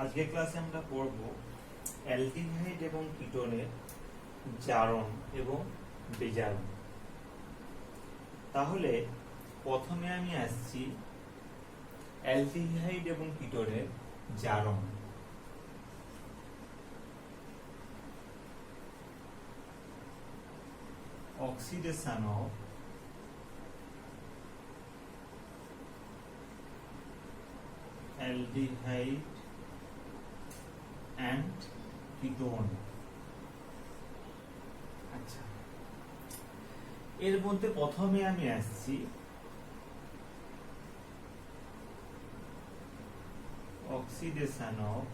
আজকের ক্লাসে আমরা পড়ব অ্যালডিহাইড এবং কিটোনের জারণ এবং বিজারণ। তাহলে প্রথমে আমি আসছি অ্যালডিহাইড এবং কিটোনের জারণ। Oxidation of aldehyde and ketone। আচ্ছা, এর মধ্যে প্রথমে আমি আসছি অক্সিডেশন অফ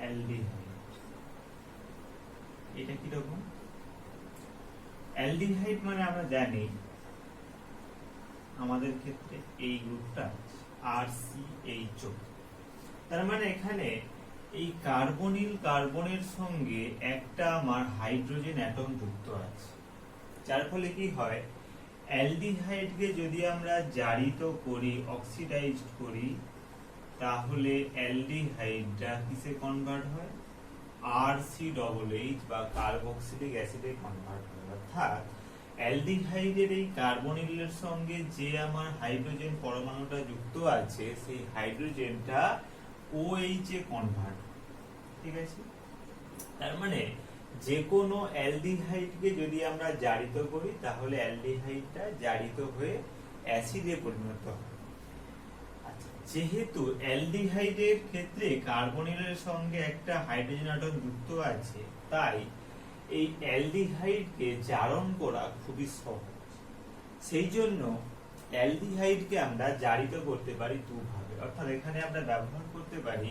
অ্যালডিহাইড। এটা কি রকম? অ্যালডিহাইড মানে আমরা জানি আমাদের ক্ষেত্রে এই গ্রুপটা RCHO। তার মানে এখানে এই কার্বনিল কার্বনের সঙ্গে একটা আমার হাইড্রোজেন অ্যাটম যুক্ত আছে, যার ফলে কি হয়, অ্যালডিহাইডকে যদি আমরা জারিত করি, অক্সিডাইজ করি, তাহলে অ্যালডিহাইডটা কিসে কনভার্ট হয়? RCHH বা কার্বক্সিলিক অ্যাসিডে কনভার্ট হয়। অর্থাৎ অ্যালডিহাইডের এই কার্বনিলের সঙ্গে যে আমার হাইড্রোজেন পরমাণুটা যুক্ত আছে, সেই হাইড্রোজেনটা OH এ কনভার্ট। ঠিক আছে? তার মানে যে কোনো অ্যালডিহাইডকে যদি আমরা জারিত করি, তাহলে অ্যালডিহাইডটা জারিত হয়ে অ্যাসিডে পরিণত হয়। আচ্ছা, যেহেতু অ্যালডিহাইডের ক্ষেত্রে কার্বনিলের সঙ্গে একটা হাইড্রোজেন অ্যাটম যুক্ত আছে, তাই এই অ্যালডিহাইডকে জারণ করা খুবই সহজ। সেই জন্য অ্যালডিহাইডকে আমরা জারিত করতে পারি দুভাবে। অর্থাৎ এখানে আমরা ব্যবহার করতে পারি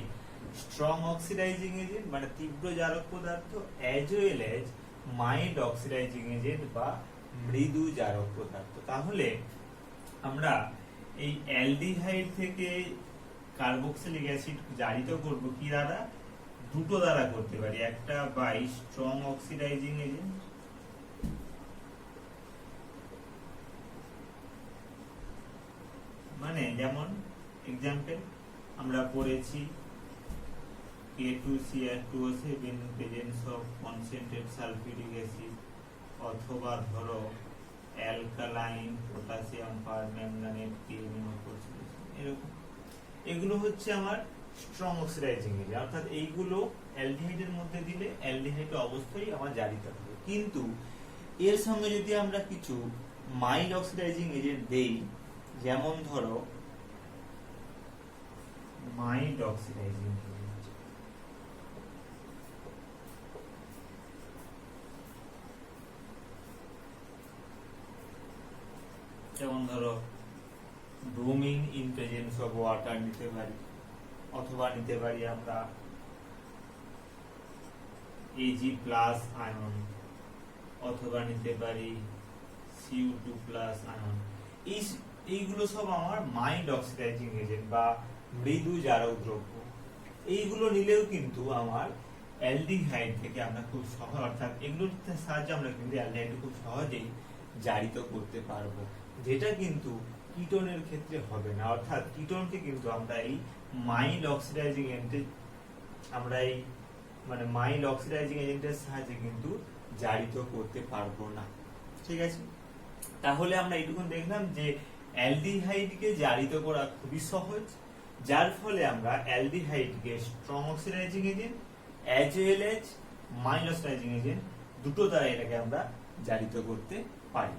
স্ট্রং অক্সিডাইজিং এজেন্ট মানে তীব্র জারক পদার্থ, as well as mild oxidising agent বা মৃদু জারক পদার্থ। তাহলে আমরা এই অ্যালডিহাইড থেকে কার্বক্সিলিক অ্যাসিড জারিত করব কি দ্বারা? দুটো দ্বারা করতে পারি। একটা বাই স্ট্রং অক্সিডাইজিং এজেন্ট, মানে যেমন এক্সাম্পল আমরা পড়েছি K2Cr2O7 in presence of concentrated sulfuric acid, অথবা ধরো অ্যালকালাইন পটাশিয়াম পারম্যাঙ্গানেট এরকম। এগুলো হচ্ছে আমার স্ট্রং অক্সিডাইজিং এজেন্ট। অর্থাৎ এইগুলো অ্যালডিহাইডের মধ্যে দিলে অ্যালডিহাইড অবশ্যই আমার জারিত হবে। কিন্তু এর সঙ্গে যদি আমরা কিছু মাইল্ড অক্সিডাইজিং এজেন্ট দেই, যেমন ধরো মাইল্ড অক্সিডাইজিং এজেন্ট, যেমন ধরো bromine in presence of water নিতে পারি, অথবা নিতে পারি আমরা Ag+ আয়ন, অথবা নিতে পারি Cu2+ আয়ন। এইগুলো সব আমার মাইল্ড অক্সিডাইজিং এজেন্ট বা মৃদু জারক দ্রব্য। এইগুলো নিলেও কিন্তু আমার অ্যালডিহাইড থেকে আমরা খুব সহজ, অর্থাৎ এগুলোর সাহায্যে আমরা কিন্তু অ্যালডিহাইড খুব সহজেই জারিত করতে পারবো, যেটা কিন্তু কিটোনের ক্ষেত্রে হবে না। অর্থাৎ কিটোনকে কিন্তু আমরা এই মাইল্ড অক্সিডাইজিং এজেন্টের মাইল্ড অক্সিডাইজিং এজেন্টের সাহায্যে কিন্তু জারিত করতে পারবো না। ঠিক আছে? তাহলে আমরা এইটুকু দেখলাম যে অ্যালডিহাইডকে জারিত করা খুবই সহজ, যার ফলে আমরা অ্যালডিহাইডকে strong oxidising agent as well as mild oxidising agent দুটো দ্বারা এটাকে আমরা জারিত করতে পারি।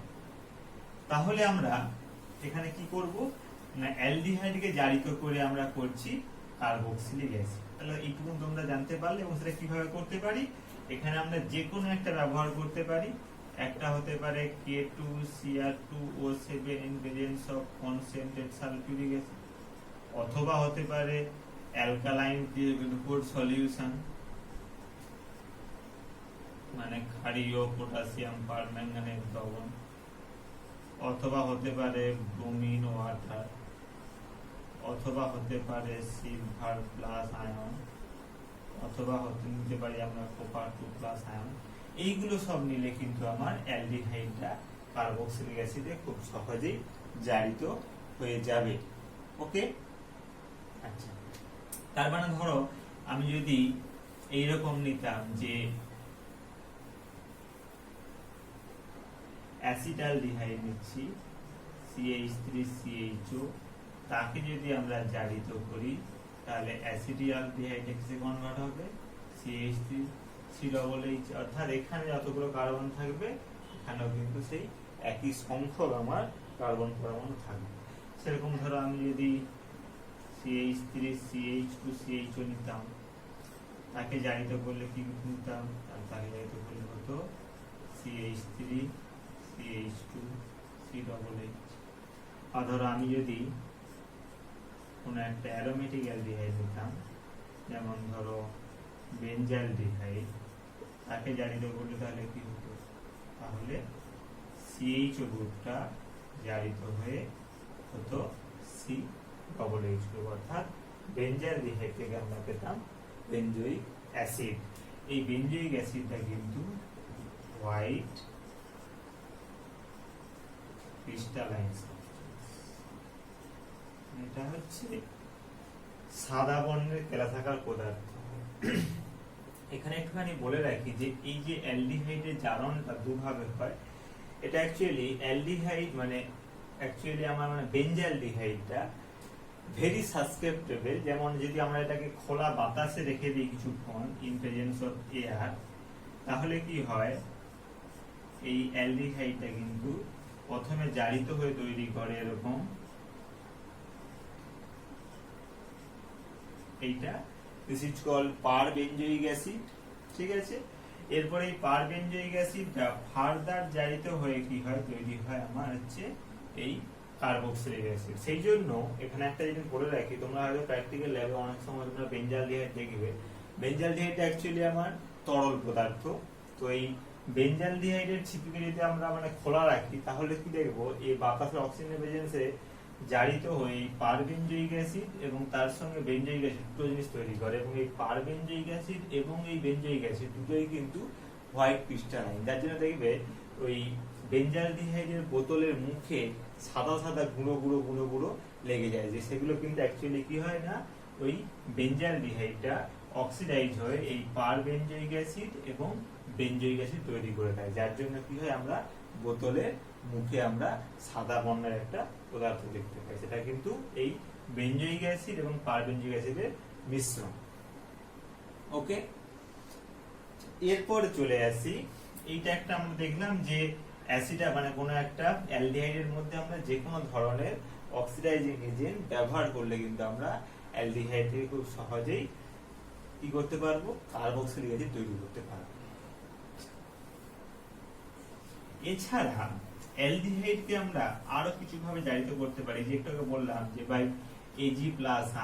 তাহলে আমরা এখানে কি করব না, অ্যালডিহাইডকে জারিত করে আমরা করছি কার্বক্সিলিক অ্যাসিড। তাহলে এইটুকু তোমরা জানতে পারলে এবং সেটা কিভাবে করতে পারি। এখানে আমরা যে কোনো একটা ব্যবহার করতে পারি। একটা হতে পারে K2Cr2O7 in presence of concentrated sulfuric acid, অথবা হতে পারে অ্যালকালাইন গ্লুকোজ সলিউশন মানে ক্ষারীয় পটাশিয়াম পারম্যাঙ্গানেট দ্রবণ, অথবা হতে পারে ব্রোমিন ওয়াটার, অথবা হতে পারে সিলভার+ আয়ন, অথবা নিতে পারি আমরা কপার2+ আয়ন। এইগুলো সব নিলে কিন্তু আমার অ্যালডিহাইডটা কার্বক্সিলিক অ্যাসিডে খুব সহজেই জারিত হয়ে যাবে। ওকে। আচ্ছা, তার মানে ধরো আমি যদি এইরকম নিতাম যে অ্যাসিটালডিহাইড নিচ্ছি CH3CHO, তাকে যদি আমরা জারিত করি তাহলে অ্যাসিটালডিহাইড এক্সে কনভার্ট হবে CH3COOH, অর্থাৎ এখানে যতগুলো কার্বন থাকবে এখানেও কিন্তু সেই একই সংখ্যক আমার কার্বন পরমাণু থাকবে। সেরকম ধরো আমি যদি CH3CH2CHO নিতাম, তাকে জারিত করলে কি নিতাম, তাকে জারিত করলে হতো CH3CH2COOH। আর ধরো আমি যদি কোনো একটা অ্যারোমেটিক অ্যালডিহাইড নিতাম, যেমন ধরো বেনজালডিহাইড, তাকে জারিত করলে তাহলে কি হতো, তাহলে CHO গ্রুপটা জারিত হয়ে হতো COOH গ্রুপ, অর্থাৎ বেনজালডিহাইড থেকে আমরা পেতাম বেনজোইক অ্যাসিড। এই বেনজোইক অ্যাসিডটা কিন্তু হোয়াইট ক্রিস্টালাইন সাবস্টেন্স, এটা হচ্ছে সাদা বর্ণের কেলাসাকার পদার্থ। এখানে একটুখানি বলে রাখি যে এই যে অ্যালডিহাইডের জারণটা দুভাবে হয়। এটা অ্যাকচুয়ালি অ্যালডিহাইড মানে অ্যাকচুয়ালি আমার মানে বেনজালডিহাইডটা ভেরি সাসকেপ্টেবল। যেমন যদি আমরা এটাকে খোলা বাতাসে রেখে দিই কিছুক্ষণ ইন প্রেজেন্স অফ এয়ার, তাহলে কি হয়, এই অ্যালডিহাইডটা কিন্তু প্রথমে জারিত হয়ে তৈরি করে এরকম এইটা, দিস ইজ কল্ড পারবেনজোইক অ্যাসিড, ঠিক আছে। এরপরে এই পারবেনজোইক অ্যাসিডটা ফার্দার জারিত হয়ে কি হয়, তৈরি হয় আমার হচ্ছে এই কার্বক্সিলিক অ্যাসিড। সেই জন্য এখানে একটা জিনিস বলে রাখি, তোমরা হয়তো প্র্যাকটিক্যাল ল্যাবে অনেক সময় তোমরা বেনজালডিহাইড দেখবে, বেনজালডিহাইডটা অ্যাকচুয়ালি আমার তরল পদার্থ। তো এই বেনজালডিহাইডের ছিপিকে যদি আমরা মানে খোলা রাখি, তাহলে কি দেখবো, এই বাতাসের অক্সিজেনের প্রেজেন্সে জারিত হয়ে পারবেনজোইক অ্যাসিড এবং তার সঙ্গে বেনজোইক অ্যাসিড দুটো জিনিস তৈরি করে, এবং এই পারবেনজোইক অ্যাসিড এবং এই বেনজোইক অ্যাসিড দুটোই কিন্তু হোয়াইট ক্রিস্টালাইন। যার জন্য দেখবে ওই বেনজালডিহাইডের বোতলের মুখে সাদা সাদা গুঁড়ো গুঁড়ো গুঁড়ো গুঁড়ো লেগে যায়, যে সেগুলো কিন্তু অ্যাকচুয়ালি কি হয় না, ওই বেনজালডিহাইডটা অক্সিডাইজ হয়ে এই পারবেনজোইক অ্যাসিড এবং বেনজোইক অ্যাসিড তৈরি করে দেয়, যার জন্য কি হয়, আমরা বোতলের মুখে আমরা সাদা বর্ণের একটা পদার্থ দেখতে পাই। সেটা কিন্তু এই বেনজোইক অ্যাসিড এবং পারবেনজোইক অ্যাসিডের মিশ্রণ। ওকে, এরপর চলে আসি, এইটা একটা আমরা দেখলাম যে অ্যাসিডা মানে কোনো একটা অ্যালডিহাইডের মধ্যে আমরা যে কোনো ধরনের অক্সিডাইজিং এজেন্ট ব্যবহার করলে কিন্তু আমরা অ্যালডিহাইড থেকে খুব সহজেই কি করতে পারবো, কার্বক্সিলিক অ্যাসিড তৈরি করতে পারবো। এছাড়া অ্যালডিহাইডকে আমরা আরো কিছু ভাবে জারিত করতে পারি, যে একটু আগে বললাম যে ভাই Ag+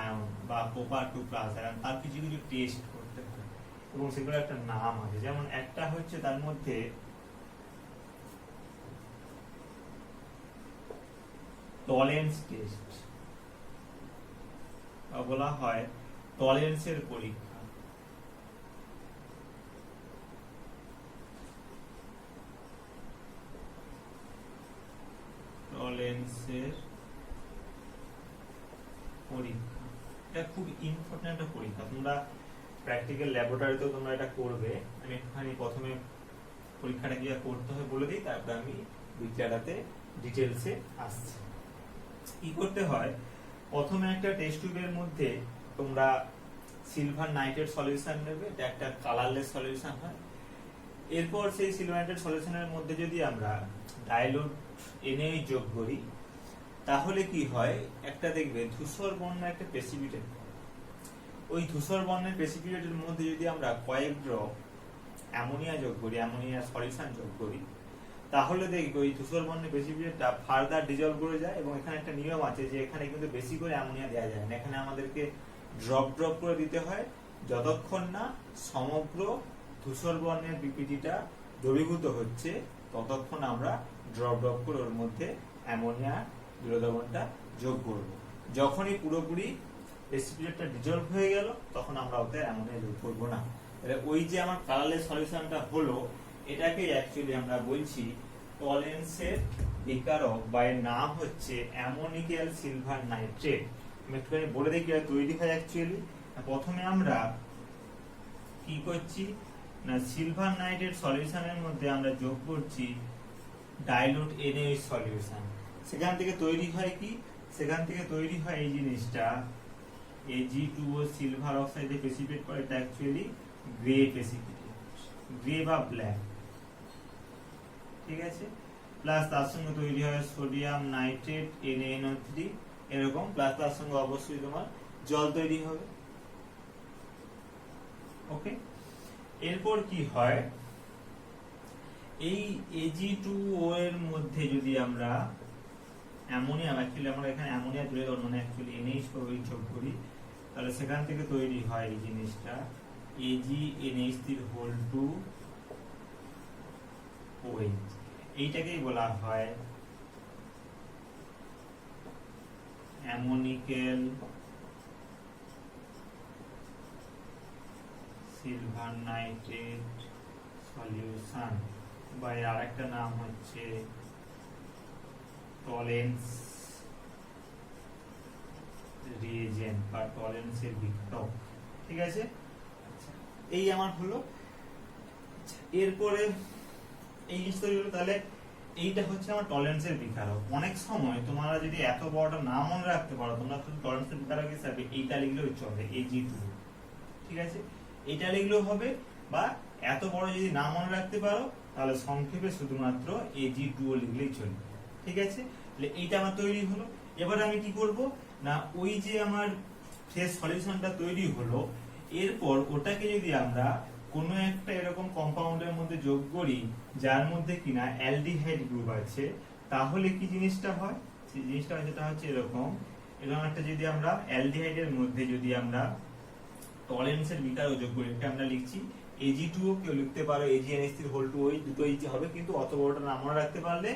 আয়ন বা Copper2+ আয়ন, তার কিছু কিছু টেস্ট করতে হয় এবং সেগুলো একটা নাম আছে। যেমন একটা হচ্ছে তার মধ্যে টলেন্স টেস্ট, বলা হয় টলেন্সের পরীক্ষা। টলেন্সের পরীক্ষা, এটা খুব ইম্পর্টেন্ট একটা পরীক্ষা। তোমরা প্র্যাকটিক্যাল ল্যাবরেটরিতেও তোমরা এটা করবে। আমি একটুখানি প্রথমে পরীক্ষাটা কি করতে হয় বলে দিই, তারপরে আমি বিদ্যাটাতে ডিটেলসে আসছি। কি করতে হয়, প্রথমে একটা টেস্ট টিউবের মধ্যে তোমরা সিলভার নাইট্রেট সলিউশন নেবে, এটা একটা কালারলেস সলিউশন হয়। এরপর সেই সিলভার নাইট্রেট সলিউশনের মধ্যে যদি আমরা ডাইলুট NaOH যোগ করি, তাহলে কি হয়, একটা দেখবে ধূসর বর্ণের একটা প্রেসিপিটেট, ওই ধূসর বর্ণের প্রেসিপিটেটের মধ্যে যদি আমরা কয়েক ড্রপ অ্যামোনিয়া যোগ করি, অ্যামোনিয়া সলিউশন যোগ করি, তাহলে দেখবে ওই ধূসর বর্ণের প্রেসিপিটেটটা ফার্দার ডিজলভ করে যায়। এবং এখানে একটা নিয়ম আছে যে এখানে কিন্তু বেশি করে অ্যামোনিয়া দেওয়া যায় না, এখানে আমাদেরকে ড্রপ ড্রপ করে দিতে হয়, যতক্ষণ না সমগ্র ধূসর বর্ণের বিপিটিটা দ্রবীভূত হচ্ছে ততক্ষণ আমরা ড্রপ ড্রপ করে ওর মধ্যে অ্যামোনিয়া দ্রবণটা যোগ করব। যখনই পুরোপুরি প্রেসিপিটেটটা ডিজলভ হয়ে গেল তখন আমরা ওতে অ্যামোনিয়া যোগ করব না। তাহলে ওই যে আমার কালারলেস সলিউশনটা হলো, এটাকে অ্যাকচুয়ালি আমরা বলছি টলেন্সের বিকারক, বা এর নাম হচ্ছে অ্যামোনিক্যাল সিলভার নাইট্রেট। আমি একটুখানি বলে দিই কিভাবে তৈরি হয় অ্যাকচুয়ালি। প্রথমে আমরা কি করছি না, সিলভার নাইট্রেট সলিউশনের মধ্যে আমরা যোগ করছি ডাইলুট NaOH সলিউশন। সেখান থেকে তৈরি হয় কি, সেখান থেকে তৈরি হয় এই জিনিসটা Ag2O সিলভার অক্সাইডে প্রেসিপিটেট করে, এটা অ্যাকচুয়ালি গ্রে প্রেসিপিটেট, গ্রে বা ব্ল্যাক, ঠিক আছে। প্লাস তার সঙ্গে তৈরি হয় সোডিয়াম নাইট্রেট NaNO3 এরকম, প্লাস তার সঙ্গে অবশ্যই তোমার জল তৈরি হবে। ওকে, এরপর কি হয়, এই Ag2O এর মধ্যে যদি আমরা অ্যামোনিয়া, অ্যাকচুয়ালি আমরা এখানে অ্যামোনিয়া তুলে ধরবো না, অ্যাকচুয়ালি NH4 যোগ করি, তাহলে সেখান থেকে তৈরি হয় এই জিনিসটা AgNH3(2)OH। এইটাকেই বলা হয় অ্যামোনিক্যাল সিলভার নাইট্রেট সলিউশন, বা এর আরেকটা নাম হচ্ছে টলেন্স রিএজেন্ট বা টলেন্সের বিক্রিয়ক, ঠিক আছে। এই আমার হলো। এরপরে এই জিনিসটা হলো, তাহলে এইটা হচ্ছে আমার টলেন্সের বিকারক। অনেক সময় তোমরা যদি এত বড়টা না মনে রাখতে পারো, তোমরা শুধু টলেন্সের বিকারক হিসাবে এইটা লিখলেও চলে, Ag2, ঠিক আছে, এইটা লিখলেও হবে। বা এত বড় যদি না মনে রাখতে পারো, তাহলে সংক্ষেপে শুধুমাত্র Ag2O লিখলেই চলবে, ঠিক আছে। তাহলে এইটা আমার তৈরি হলো। এবার আমি কি করব না, ওই যে আমার ফ্রেশ সলিউশনটা তৈরি হলো, এরপর ওটাকে যদি আমরা কোনো একটা এরকম কম্পাউন্ডের মধ্যে যোগ করি যার মধ্যে কিনা অ্যালডিহাইড গ্রুপ আছে, তাহলে কি জিনিসটা হয়, সেই জিনিসটা যেটা হচ্ছে এরকম একটা, যদি আমরা অ্যালডিহাইডের মধ্যে যদি আমরা টলেন্সের বিকারক যোগ করি, এটা আমরা লিখছি Ag2O, কেউ লিখতে পারো AgNH3(2)OH, দুটোই হবে, কিন্তু অত বড়টা না মনে রাখতে পারলে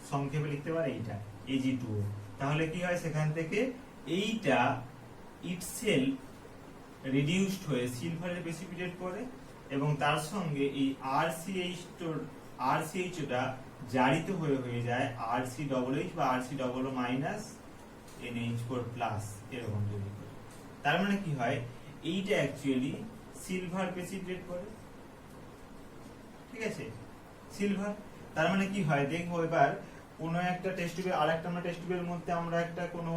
সংক্ষেপে লিখতে পারে এইটা Ag2O। তাহলে কি হয়, সেখান থেকে এইটা ইটসেলফ রিডিউসড হয়ে সিলভারে প্রেসিপিটেট করে, এবং তার সঙ্গে এই RCHটা জারিত হয়ে যায় RCOH বা RCOO মাইনাস NH4+ এরকম তৈরি করে। তার মানে কি হয়, এইটা অ্যাকচুয়ালি সিলভার প্রেসিপিটেট করে, ঠিক আছে, সিলভার। তার মানে কি হয়, দেখবো এবার কোন একটা টেস্ট টিউবের আরেকটা আমরা টেস্ট টিউবের মধ্যে আমরা একটা কোনো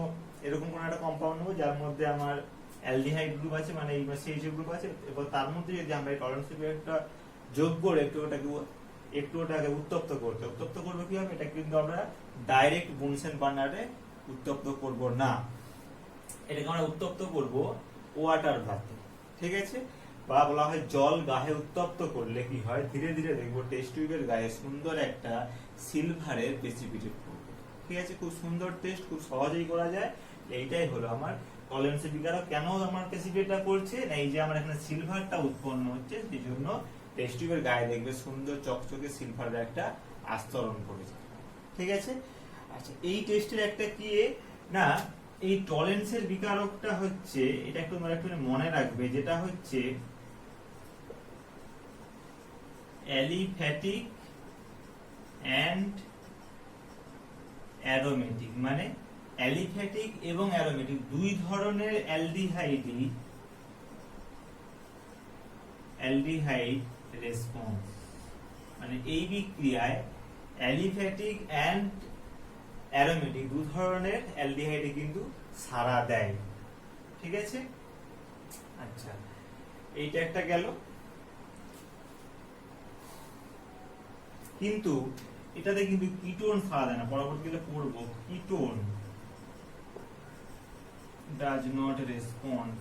এরকম কোন একটা কম্পাউন্ড নেবো যার মধ্যে আমার অ্যালডিহাইড গ্রুপ আছে, মানে এই CH গ্রুপ আছে, এবার তার মধ্যে যদি আমরা টলেন্সের একটা যোগ করে একটু ওটাকে উত্তপ্ত করবো কি হবে, এটা কিন্তু আমরা ডাইরেক্ট বুনসেন বার্নারে উত্তপ্ত করব না, এটাকে আমরা উত্তপ্ত করব ওয়াটার বাথে, ঠিক আছে। বা বলা হয় জল গায়ে উত্তপ্ত করলে কি হয়, ধীরে ধীরে দেখবো টেস্ট টিউবের গায়ে সুন্দর একটা সিলভারের প্রেসিপিটেট করবে, ঠিক আছে। খুব সুন্দর টেস্ট, খুব সহজেই করা যায়। এইটাই হলো আমার টলেন্সের বিকারক। কেন আমার প্রেসিপিটেটটা করছে না, এই যে আমার এখানে সিলভারটা উৎপন্ন হচ্ছে, সেই জন্য টেস্ট টিউবের গায়ে দেখবে সুন্দর চকচকে সিলভারের একটা আস্তরণ পড়েছে, ঠিক আছে। আচ্ছা, এই টেস্টের একটা কি না, এই টলেন্সের বিকারকটা হচ্ছে, এটা একটু মনে রাখবে, যেটা হচ্ছে অ্যালিফ্যাটিক এন্ড অ্যারোমেটিক, মানে অ্যালিফ্যাটিক এবং অ্যারোমেটিক দুই ধরনের অ্যালডিহাইড রেসপন্স, মানে এই বিক্রিয়ায় অ্যালিফ্যাটিক এন্ড অ্যারোমেটিক দু ধরনের অ্যালডিহাইডে কিন্তু সাড়া দেয়, ঠিক আছে। আচ্ছা, এইটা একটা গেল। কিন্তু এটাতে কিন্তু কিটোন সাড়া দেয় না, পরবর্তীকালে পড়বো ketone does not respond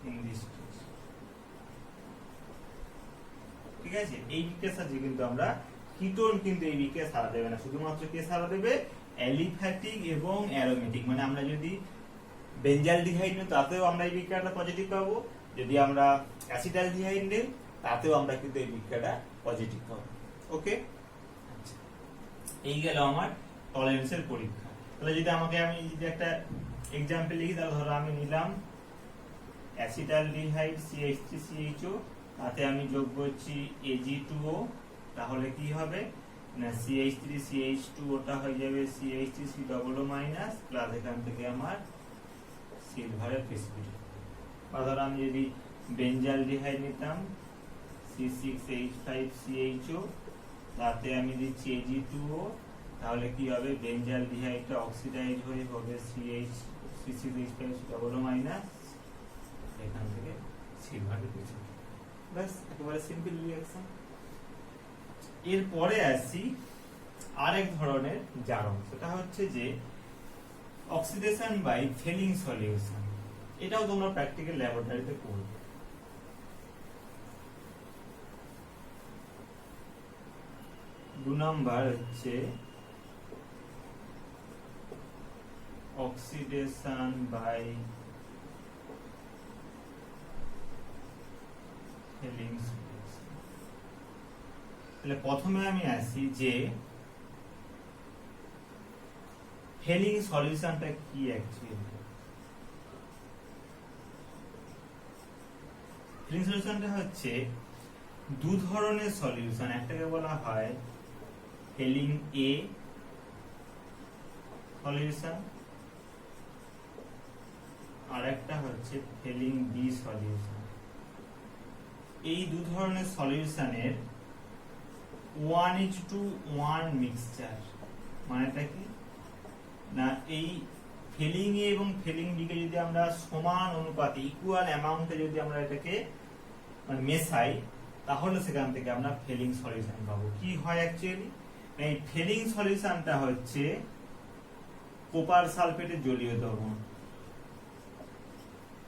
in this case, ঠিক আছে। এই বিক্রিয়ার সাথে কিন্তু আমরা কিটোন কিন্তু এই বিক্রিয়া সাড়া দেবে না, শুধুমাত্র কে সাড়া দেবে, অ্যালিফ্যাটিক এবং অ্যারোমেটিক। মানে আমরা যদি বেঞ্জালডিহাইড নিই তাতেও আমরা এই বিক্রিয়াটা পজিটিভ পাবো, যদি আমরা অ্যাসিটালডিহাইড নিই তাতেও আমরা কিন্তু এই বিক্রিয়াটা পজিটিভ পাবো, ওকে। আচ্ছা, এই গেল আমার টলেন্সের পরীক্ষা। তাহলে যদি আমি যদি একটা এক্সাম্পল লিখি, তাহলে ধরো আমি নিলাম অ্যাসিটালডিহাইড CH3CHO, তাতে আমি যোগ করছি Ag2O, তাহলে কি হবে, না CH3 CH2 ওটা হয়ে যাবে CH3 C double O minus plus এখান থেকে আমার সিলভারের প্রেসিপিটেট। বা ধরো আমি যদি বেঞ্জালডিহাইড নিতাম C6H5CHO, তাতে আমি দিচ্ছি Ag2O, তাহলে কি হবে বেঞ্জালডিহাইডটা অক্সিডাইজ হয়ে হবে C6H5 ডবল ও মাইনাস এখান থেকে সিলভারের প্রেসিপিটেট। বাস একেবারে সিম্পল রিঅ্যাকশন। এরপরে আসি আরেক ধরনের জারণ, সেটা হচ্ছে যে অক্সিডেশন বাই ফেলিং সলিউশন। এটাও তোমরা প্র্যাকটিক্যাল ল্যাবরেটরিতে করবে। দু নাম্বার হচ্ছে অক্সিডেশন বাই ফেলিং সলিউশন। তাহলে প্রথমে আমি আসি যে ফেলিং সলিউশনটা কি অ্যাকচুয়ালি। ফেলিং সলিউশনটা হচ্ছে দু ধরনের সলিউশন, একটাকে বলা হয় ফেলিং এ সলিউশন, আর একটা হচ্ছে ফেলিং বি সলিউশন। এই দু ধরনের সলিউশনের 1:1 মিক্সচার। মানেটা কি না, এই ফেলিং এ এবং ফেলিং বি কে যদি আমরা সমান অনুপাতে ইকুয়াল অ্যামাউন্টে যদি আমরা এটাকে মেশাই, তাহলে সেখান থেকে আমরা ফেলিং সলিউশন পাবো। কি হয় অ্যাকচুয়ালি, এই ফেলিং সলিউশনটা হচ্ছে কপার সালফেটের জলীয় দ্রবণ,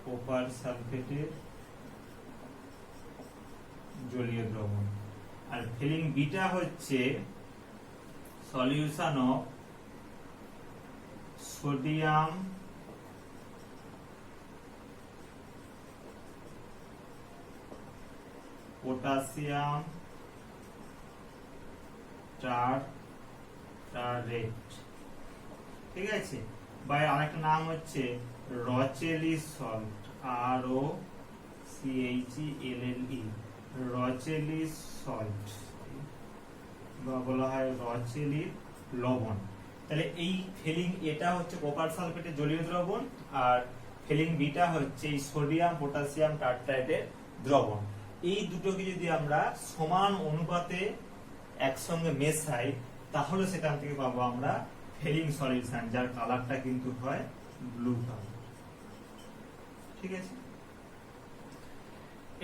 কপার সালফেটের জলীয় দ্রবণ। আর ফেলিং বিটা হচ্ছে সলিউশন অফ সোডিয়াম পটাশিয়াম টারটারেট। ঠিক আছে, বা আরেকটা নাম হচ্ছে রচেলি সল্ট, ROCHELLE, রচেলি সল্ট, বা বলা হয় রচেলি লবণ। তাহলে এই ফেলিং এটা হচ্ছে কপার সালফেটের জলীয় দ্রবণ, আর ফেলিং বিটা হচ্ছে এই সোডিয়াম পটাশিয়াম টারটারেটের দ্রবণ। এই দুটোকে যদি আমরা সমান অনুপাতে একসঙ্গে মেশাই, তাহলে সেখান থেকে পাবো আমরা ফেলিং সলিউশন, যার কালারটা কিন্তু হয় ব্লু কালার। ঠিক আছে,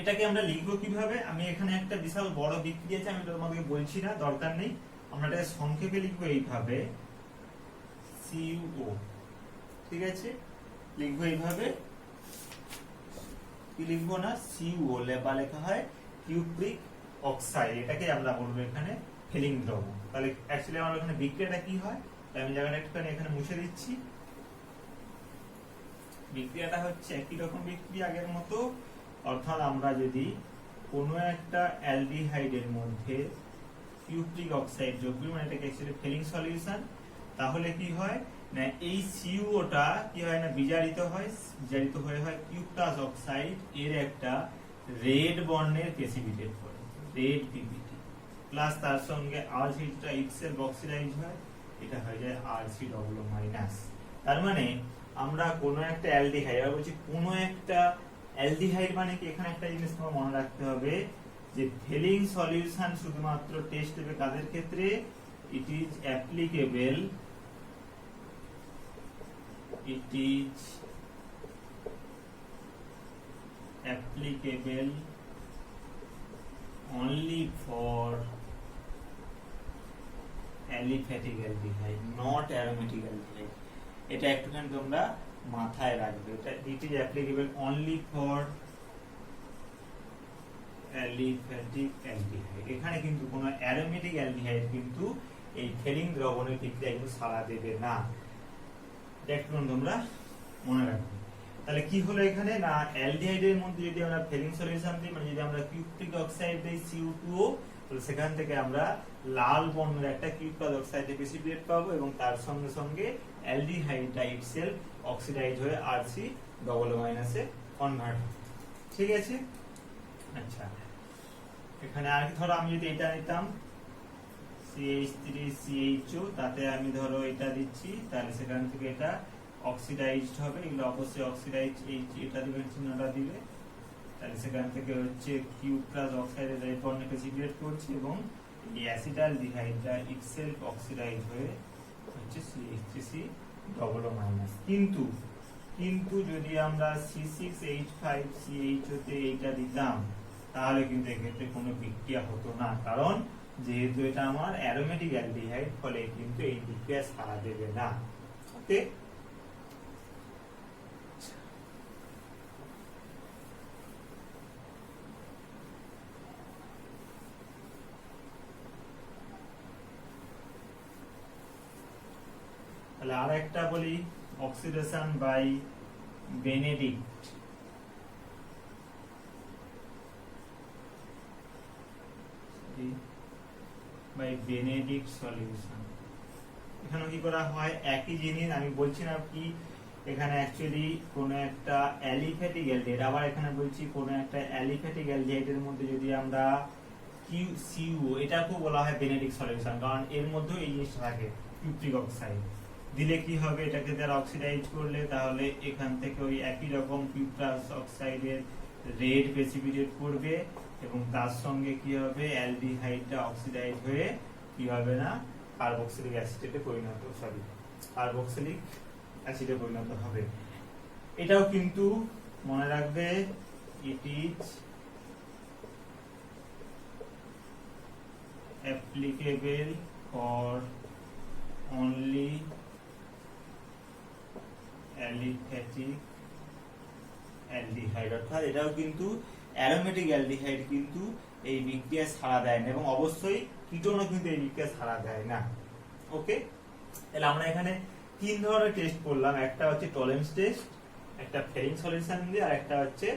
এটাকে আমরা লিখবো কিভাবে? আমি এখানে একটা বিশাল বড় বিক্রিয়া আছে, আমি তোমাদেরকে বলছি না, দরকার নেই। আমরা এটাকে সংক্ষেপে লিখবো এইভাবে CuO। ঠিক আছে, লিখবো এইভাবে, কি লিখবো না CuO, বা লেখা হয় কিউপ্রিক অক্সাইড। এটাকে আমরা বলবো এখানে ফেলিং দ্রবণ। তাহলে অ্যাকচুয়ালি আমার এখানে বিক্রিয়াটা কি হয়, তাই আমি জায়গাটা একটুখানি এখানে মুছে দিচ্ছি। বিক্রিয়াটা হচ্ছে একই রকম বিক্রিয়া আগের মতো, অর্থাৎ আমরা যদি কোনো একটা অ্যালডিহাইডের মধ্যে কিউপ্রিক অক্সাইড যোগ করি, মানে এটাকে অ্যাকচুয়ালি ফেলিং সলিউশন, তাহলে কি হয় না এই CuO-টা কি হয় না বিজারিত হয়, বিজারিত হয়ে হয় কিউপ্রাস অক্সাইড এর একটা রেড বর্ণের প্রেসিপিটেট করে, রেড পিপিটি, প্লাস তার সঙ্গে RC2টা ইটসেলফ অক্সিডাইজ হয়, এটা হয়ে যায় RC+। তার মানে আমরা কোনো একটা অ্যালডিহাইড, এবার বলছি কোনো একটা অ্যালডিহাইড মানে কি, এখানে একটা জিনিস তোমার মনে রাখতে হবে যে ফেলিং সলিউশন শুধুমাত্র টেস্ট হবে কাদের ক্ষেত্রে, it is applicable only for aliphatic aldehyde, not aromatic aldehyde। এটা একটুখানি তোমরা মাথায় রাখবে, এটা it is applicable only for aliphatic aldehyde। এখানে কিন্তু কোনো aromatic aldehyde কিন্তু এই ফেলিং দ্রবণের বিক্রিয়া কিন্তু সাড়া দেবে না, এটা একটু তোমরা মনে রাখবে। তাহলে কি হলো এখানে না, অ্যালডিহাইডের মধ্যে যদি আমরা ফেলিং সলিউশন দিই, মানে যদি আমরা কিউপ্রিক অক্সাইড দিই Cu2O, তাহলে সেখান থেকে আমরা লাল বর্ণের একটা কিউপ্রাস অক্সাইডের প্রেসিপিটেট পাবো, এবং তার সঙ্গে সঙ্গে অ্যালডিহাইডটা ইটসেলফ অক্সিডাইজ হয়ে RC+- এ কনভার্ট হবে। ঠিক আছে, আচ্ছা এখানে আর ধরো আমি যদি এটা নিতাম CH3CHO, তাতে আমি ধরো এটা দিচ্ছি, তাহলে সেখান থেকে এটা অক্সিডাইজড হবে, এগুলো অবশ্যই অক্সিডাইজ, এই এটা দিবেন চিহ্নটা দিবে, তাহলে সেখান থেকে হচ্ছে কিউ প্লাস অক্সাইডের ইলেকট্রনকে সিপারেট করছে এবং এই অ্যাসিটালডিহাইডটা ইটসেলফ অক্সিডাইজ হয়ে হচ্ছে CH3C++। কিন্তু কিন্তু যদি আমরা C6H5CHO তে এইটা দিতাম তাহলে কিন্তু এক্ষেত্রে কোনো বিক্রিয়া হতো না, কারণ যেহেতু এটা আমার অ্যারোমেটিক অ্যালডিহাইড, ফলে কিন্তু এই বিক্রিয়া সাড়া দেবে না। ওকে, তাহলে আর একটা বলি, oxidation by Benedict. By Benedict solution. এখানে কি করা হয়, একই জিনিস আমি বলছি না কি, এখানে অ্যাকচুয়ালি কোন একটা অ্যালিফ্যাটিক অ্যালডিহাইড, আবার এখানে বলছি কোন একটা অ্যালিফ্যাটিক অ্যালডিহাইডের মধ্যে যদি আমরা QCO, এটাকেও বলা হয় বেনেডিক্ট সলিউশন, কারণ এর মধ্যে এই জিনিসটা থাকে কিউপ্রিক অক্সাইড দিলে কি হবে, এটাকে যারা অক্সিডাইজ করলে তাহলে এখান থেকে ওই একই রকম কিউপ্রাস অক্সাইডের রেড প্রেসিপিটেট করবে এবং তার সঙ্গে কি হবে, অ্যালডিহাইডটা অক্সিডাইজ হয়ে কি হবে না, কার্বক্সিলিক অ্যাসিডে পরিণত কার্বক্সিলিক অ্যাসিডে পরিণত হবে। এটাও কিন্তু মনে রাখবে, it is applicable for only aliphatic aldehyde, অর্থাৎ এটাও কিন্তু অ্যারোমেটিক অ্যালডিহাইড কিন্তু এই বিক্রিয়া সাড়া দেয় না, এবং অবশ্যই কিটোনও কিন্তু এই বিক্রিয়া সাড়া দেয় না। ওকে, তাহলে আমরা এখানে তিন ধরনের টেস্ট করলাম, একটা হচ্ছে টলেন্স টেস্ট, একটা ফেলিং সলিউশন দিয়ে, আর একটা হচ্ছে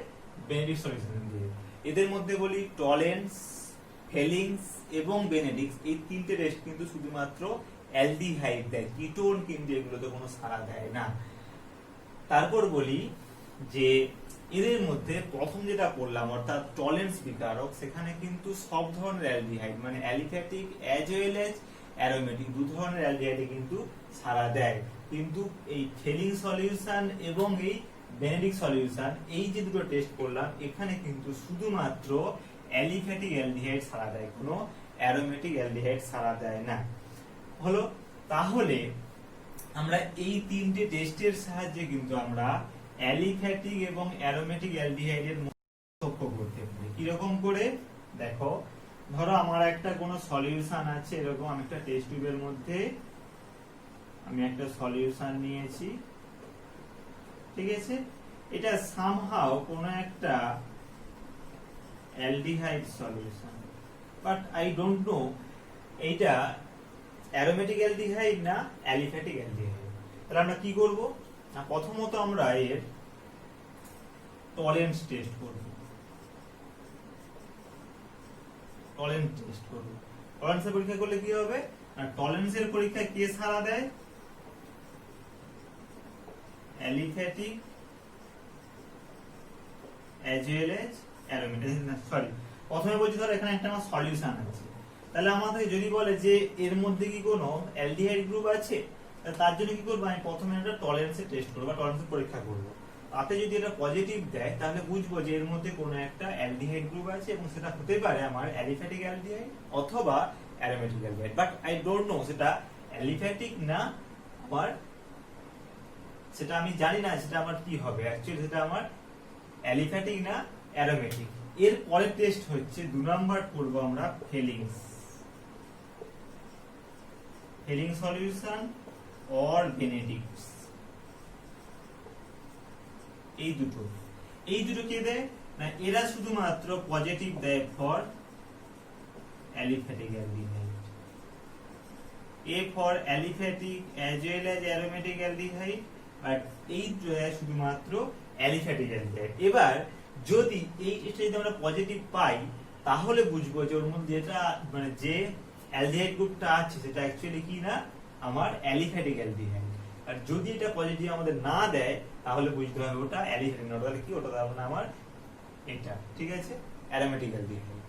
বেনেডিক্ট সলিউশন দিয়ে। এদের মধ্যে বলি টলেন্স, ফেলিংস এবং বেনেডিক্ট, এই তিনটে টেস্ট কিন্তু শুধুমাত্র অ্যালডিহাইড দেয়, কিটোন কিন্তু এগুলোতে কোনো সাড়া দেয় না। তারপর বলি যে এদের মধ্যে প্রথম যেটা করলাম অর্থাৎ টলেন্স বিকারক, সেখানে কিন্তু সব ধরনের অ্যালডিহাইড মানে aliphatic as well age aromatic দু ধরনের অ্যালডিহাইডে কিন্তু সাড়া দেয়, কিন্তু এই ফেলিং সলিউশন এবং এই বেনেডিক্ট সলিউশন, এই যে দুটো টেস্ট করলাম এখানে কিন্তু শুধুমাত্র অ্যালিফ্যাটিক অ্যালডিহাইড সাড়া দেয়, কোনো অ্যারোমেটিক অ্যালডিহাইড সাড়া দেয় না। হলো, তাহলে আমরা এই তিনটে টেস্টের সাহায্যে কিন্তু আমরা অ্যালিফ্যাটিক এবং অ্যারোমেটিক অ্যালডিহাইডের পার্থক্য করতে পারি। কিরকম করে দেখো, ধরো আমার একটা কোনো সলিউশন আছে, এরকম আমি একটা টেস্ট টিউবের মধ্যে আমি একটা সলিউশন নিয়েছি, ঠিক আছে, এটা সামহাও কোনো একটা aldehyde solution, but I don't know এইটা অ্যারোমেটিক অ্যালডিহাইড না অ্যালিফ্যাটিক অ্যালডিহাইড। তাহলে আমরা কি করব না, প্রথমত আমরা এর টলেন্স টেস্ট করব। টলেন্স টেস্ট করব, টলেন্সের পরীক্ষা করলে কি হবে না, টলেন্সের পরীক্ষায় কে সাড়া দেয়, aliphatic as well age aromatic. Sorry, প্রথমে বলছি ধরো এখানে একটা আমার সলিউশন আছে, তাহলে আমাদের যদি বলে যে এর মধ্যে কি কোনো অ্যালডিহাইড গ্রুপ আছে, তার জন্য কি করবো, আমি প্রথমে একটা টলারেন্সের টেস্ট করবো বা টলারেন্সের পরীক্ষা করবো, তাতে যদি এটা পজিটিভ দেয় তাহলে বুঝবো যে এর মধ্যে কোনো একটা অ্যালডিহাইড গ্রুপ আছে এবং সেটা হতে পারে আমার অ্যালিফ্যাটিক অ্যালডিহাইড অথবা aromatic aldehyde, but I don't know সেটা অ্যালিফ্যাটিক না আমার, সেটা আমি জানি না সেটা আমার কি হবে, অ্যাকচুয়ালি সেটা আমার অ্যালিফ্যাটিক না অ্যারোমেটিক। এর পরের টেস্ট হচ্ছে 2 নাম্বার করব আমরা ফেলিংস, ফেলিং সলিউশন অর বেনেডিক্টস, এই দুটো কে দেয় না, এরা শুধুমাত্র পজিটিভ দেয় for aliphatic aldehyde, A for aliphatic as well age aromatic aldehyde, but এই শুধুমাত্র অ্যালিফ্যাটিক অ্যালডিহাইড। এবার যদি এই টেস্টে যদি আমরা পজিটিভ পাই তাহলে বুঝবো যে ওর মধ্যে যেটা মানে যে অ্যালডিহাইড গ্রুপটা আছে সেটা অ্যাকচুয়ালি কি না, আমার অ্যালিফ্যাটিক অ্যালডিহাইড। আর যদি এটা পজিটিভ আমাদের না দেয় তাহলে বুঝতে হবে ওটা অ্যালিফ্যাটিক না, তাহলে কি ওটা তাহলে আমার এটা, ঠিক আছে, অ্যারোমেটিক অ্যালডিহাইড।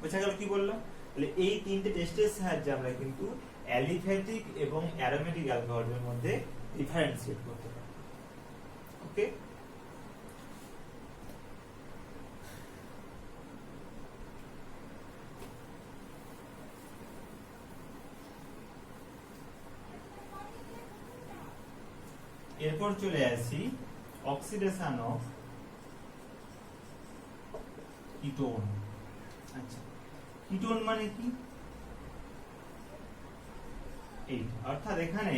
বোঝা গেল কি বললাম? তাহলে এই তিনটে টেস্টের সাহায্যে আমরা কিন্তু অ্যালিফ্যাটিক এবং অ্যারোমেটিক অ্যালকোহলের মধ্যে ডিফারেন্সিয়েট করতে পারি। ওকে, এরপর চলে আসি অক্সিডেশন অফ কিটোন। আচ্ছা, কিটোন মানে কি? এইটা অর্থাৎ এখানে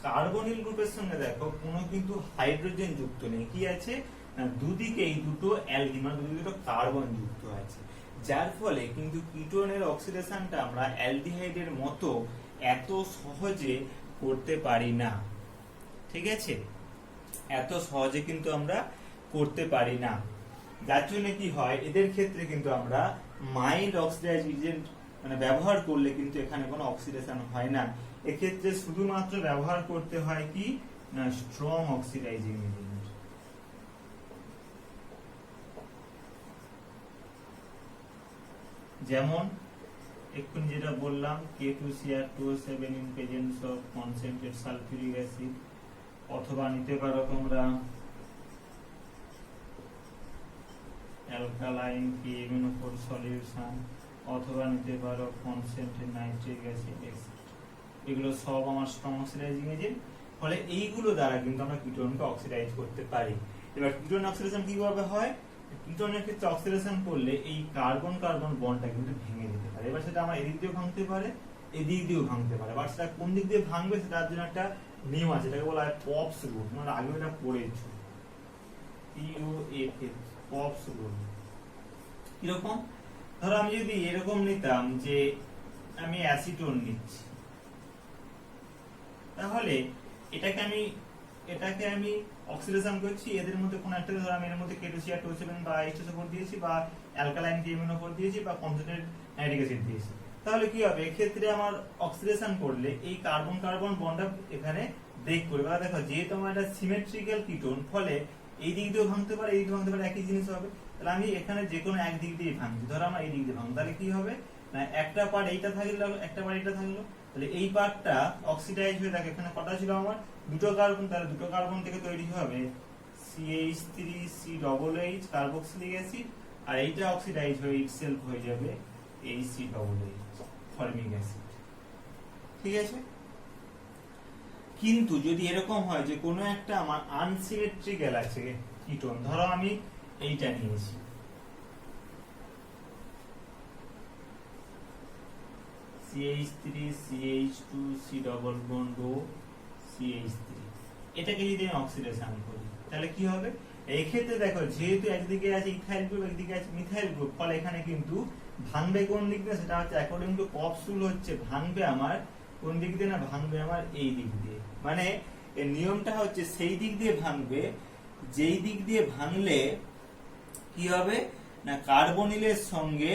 কার্বনিল গ্রুপের সঙ্গে দেখো কোনো কিন্তু হাইড্রোজেন যুক্ত নেই, কি আছে না দুদিকেই দুটো অ্যালকিন মানে দুটো কার্বন যুক্ত আছে, যার ফলে কিন্তু কিটোনের অক্সিডেশনটা আমরা অ্যালডিহাইডের মতো এত সহজে করতে পারি না। ঠিক আছে, এত সহজে কিন্তু আমরা করতে পারি না, যার জন্য কি হয় এদের ক্ষেত্রে কিন্তু আমরা মাইল্ড অক্সিডাইজ এজেন্ট মানে ব্যবহার করলে কিন্তু এখানে কোনো অক্সিডেশন হয় না। এক্ষেত্রে শুধুমাত্র ব্যবহার করতে হয় কি না স্ট্রং অক্সিডাইজিং এজেন্ট। যেমন এক্ষুনি যেটা বললাম K2Cr2O7 in presence of concentrated sulfuric acid, অথবা নিতে পারো তোমরা অ্যালকালাইন KMnO4 সলিউশন, অথবা নিতে পারো কনসেন্ট্রেটেড নাইট্রিক অ্যাসিড। এগুলো সব আমার স্ট্রং অক্সিডাইজিং এজেন্ট, ফলে এইগুলো দ্বারা কিন্তু আমরা কিটোনকে অক্সিডাইজ করতে পারি। এবার কিটোন অক্সিডেশন কিভাবে হয়? কিটোনের ক্ষেত্রে অক্সিডেশন করলে এই কার্বন কার্বন বন্ডটা কিন্তু ভেঙে যেতে পারে। এবার সেটা আমার এদিক দিয়েও ভাঙতে পারে, এদিক দিয়েও ভাঙতে পারে। এবার সেটা কোন দিক দিয়ে ভাঙবে সেটার জন্য একটা নিয়ম আছে, এটাকে বলা হয় পপস রুল। তোমরা আগে এটা পড়েছো, পপস রুল। কিরকম? ধরো আমি যদি এরকম নিতাম যে আমি অ্যাসিটোন নিচ্ছি, তাহলে এটাকে আমি অক্সিডেশন করছি, এদের মধ্যে কোন একটা ধরো আমি এর মধ্যে K2Cr2O7 বা H2SO4 দিয়েছি, বা অ্যালকালাইন KMnO4 দিয়েছি, বা কনসেন্ট্রেটেড নাইট্রিক অ্যাসিড দিয়েছি। তাহলে কি হবে? এক্ষেত্রে আমার অক্সিডেশন করলে এই কার্বন কার্বন বন্ডটা এখানে ব্রেক করবে। দেখো যেহেতু আমার এটা সিমেট্রিক্যাল কিটোন, ফলে এই দিক দিয়েও ভাঙতে পারে, এই দিক ভাঙতে পারে, একই জিনিস হবে। তাহলে আমি এখানে যে কোনো এক দিক দিয়ে ভাঙছি, ধরো আমার এই দিক দিয়ে ভাঙবো, তাহলে কি হবে না একটা পার্ট এইটা থাকলো, একটা পার্ট এটা থাকলো, তাহলে এই পার্টটা অক্সিডাইজ হয়ে থাকে। এখানে কটা ছিল আমার? দুটো কার্বন, তাহলে দুটো কার্বন থেকে তৈরি হবে CH3COOH কার্বক্সিলিক অ্যাসিড, আর এইটা অক্সিডাইজ হয়ে ইটসেলফ হয়ে যাবে HCOOH ফর্মিক অ্যাসিড। ঠিক আছে, কিন্তু যদি এরকম হয় যে কোনো একটা আমার আনসিমেট্রিক্যাল আছে কিটোন, ধরো আমি এইটা নিয়েছি, CH3CH2 C double bond O CH3, এটাকে যদি আমি অক্সিডেশন করি তাহলে কি হবে? এই ক্ষেত্রে দেখো যেহেতু একদিকে আছে ইথাইল গ্রুপ, একদিকে আছে মিথাইল গ্রুপ, ফলে এখানে কিন্তু ভাঙবে কোন দিক দিয়ে? সেটা হচ্ছে অ্যাকর্ডিং টু পপস রুল হচ্ছে ভাঙবে আমার কোন দিক দিয়ে না ভাঙবে আমার এই দিক দিয়ে। মানে এর নিয়মটা হচ্ছে সেই দিক দিয়ে ভাঙবে যেই দিক দিয়ে ভাঙলে কি হবে না কার্বনিলের সঙ্গে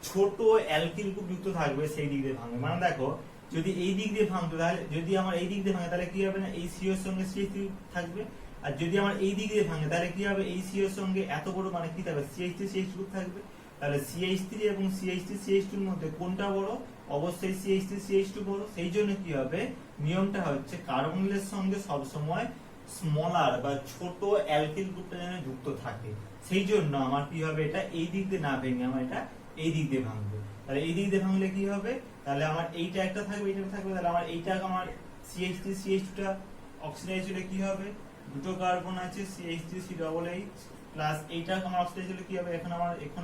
ছোট অ্যালকিল গ্রুপ যুক্ত থাকবে, সেই দিক দিয়ে ভাঙবে। মানে দেখো যদি এই দিক দিয়ে ভাঙতো, তাহলে যদি আমার এই দিক দিয়ে ভাঙে তাহলে কি হবে না এই সিও এর সঙ্গে CH3 থাকবে, আর যদি আমার এই দিক দিয়ে ভাঙে তাহলে কি হবে এই সিও এর সঙ্গে এত বড় মানে কি থাকবে CH3 CH2 থাকবে। তাহলে CH3 এবং CH3 CH2 এর মধ্যে কোনটা বড়? অবশ্যই CH3 CH2 বড়। সেই জন্য কি হবে নিয়মটা হচ্ছে কার্বনিলের সঙ্গে সব সময় স্মলার বা ছোট অ্যালকিল গ্রুপটা যেন যুক্ত থাকে। সেই জন্য আমার কি হবে এটা এই দিক দিয়ে না ভেঙে আমার এটা এই দিক দিয়ে ভাঙবে। তাহলে এই দিক দিয়ে ভাঙলে কি হবে? তাহলে আমার এইটা একটা থাকবে, এইটা থাকবে, তাহলে আমার এইটা আমার CH3 CH2 টা অক্সিডাইজ হলে কি হবে? দুটো কার্বন আছে CH3COOH প্লাস এইটা আমার অক্সিডাইজ হলে কি হবে? এখন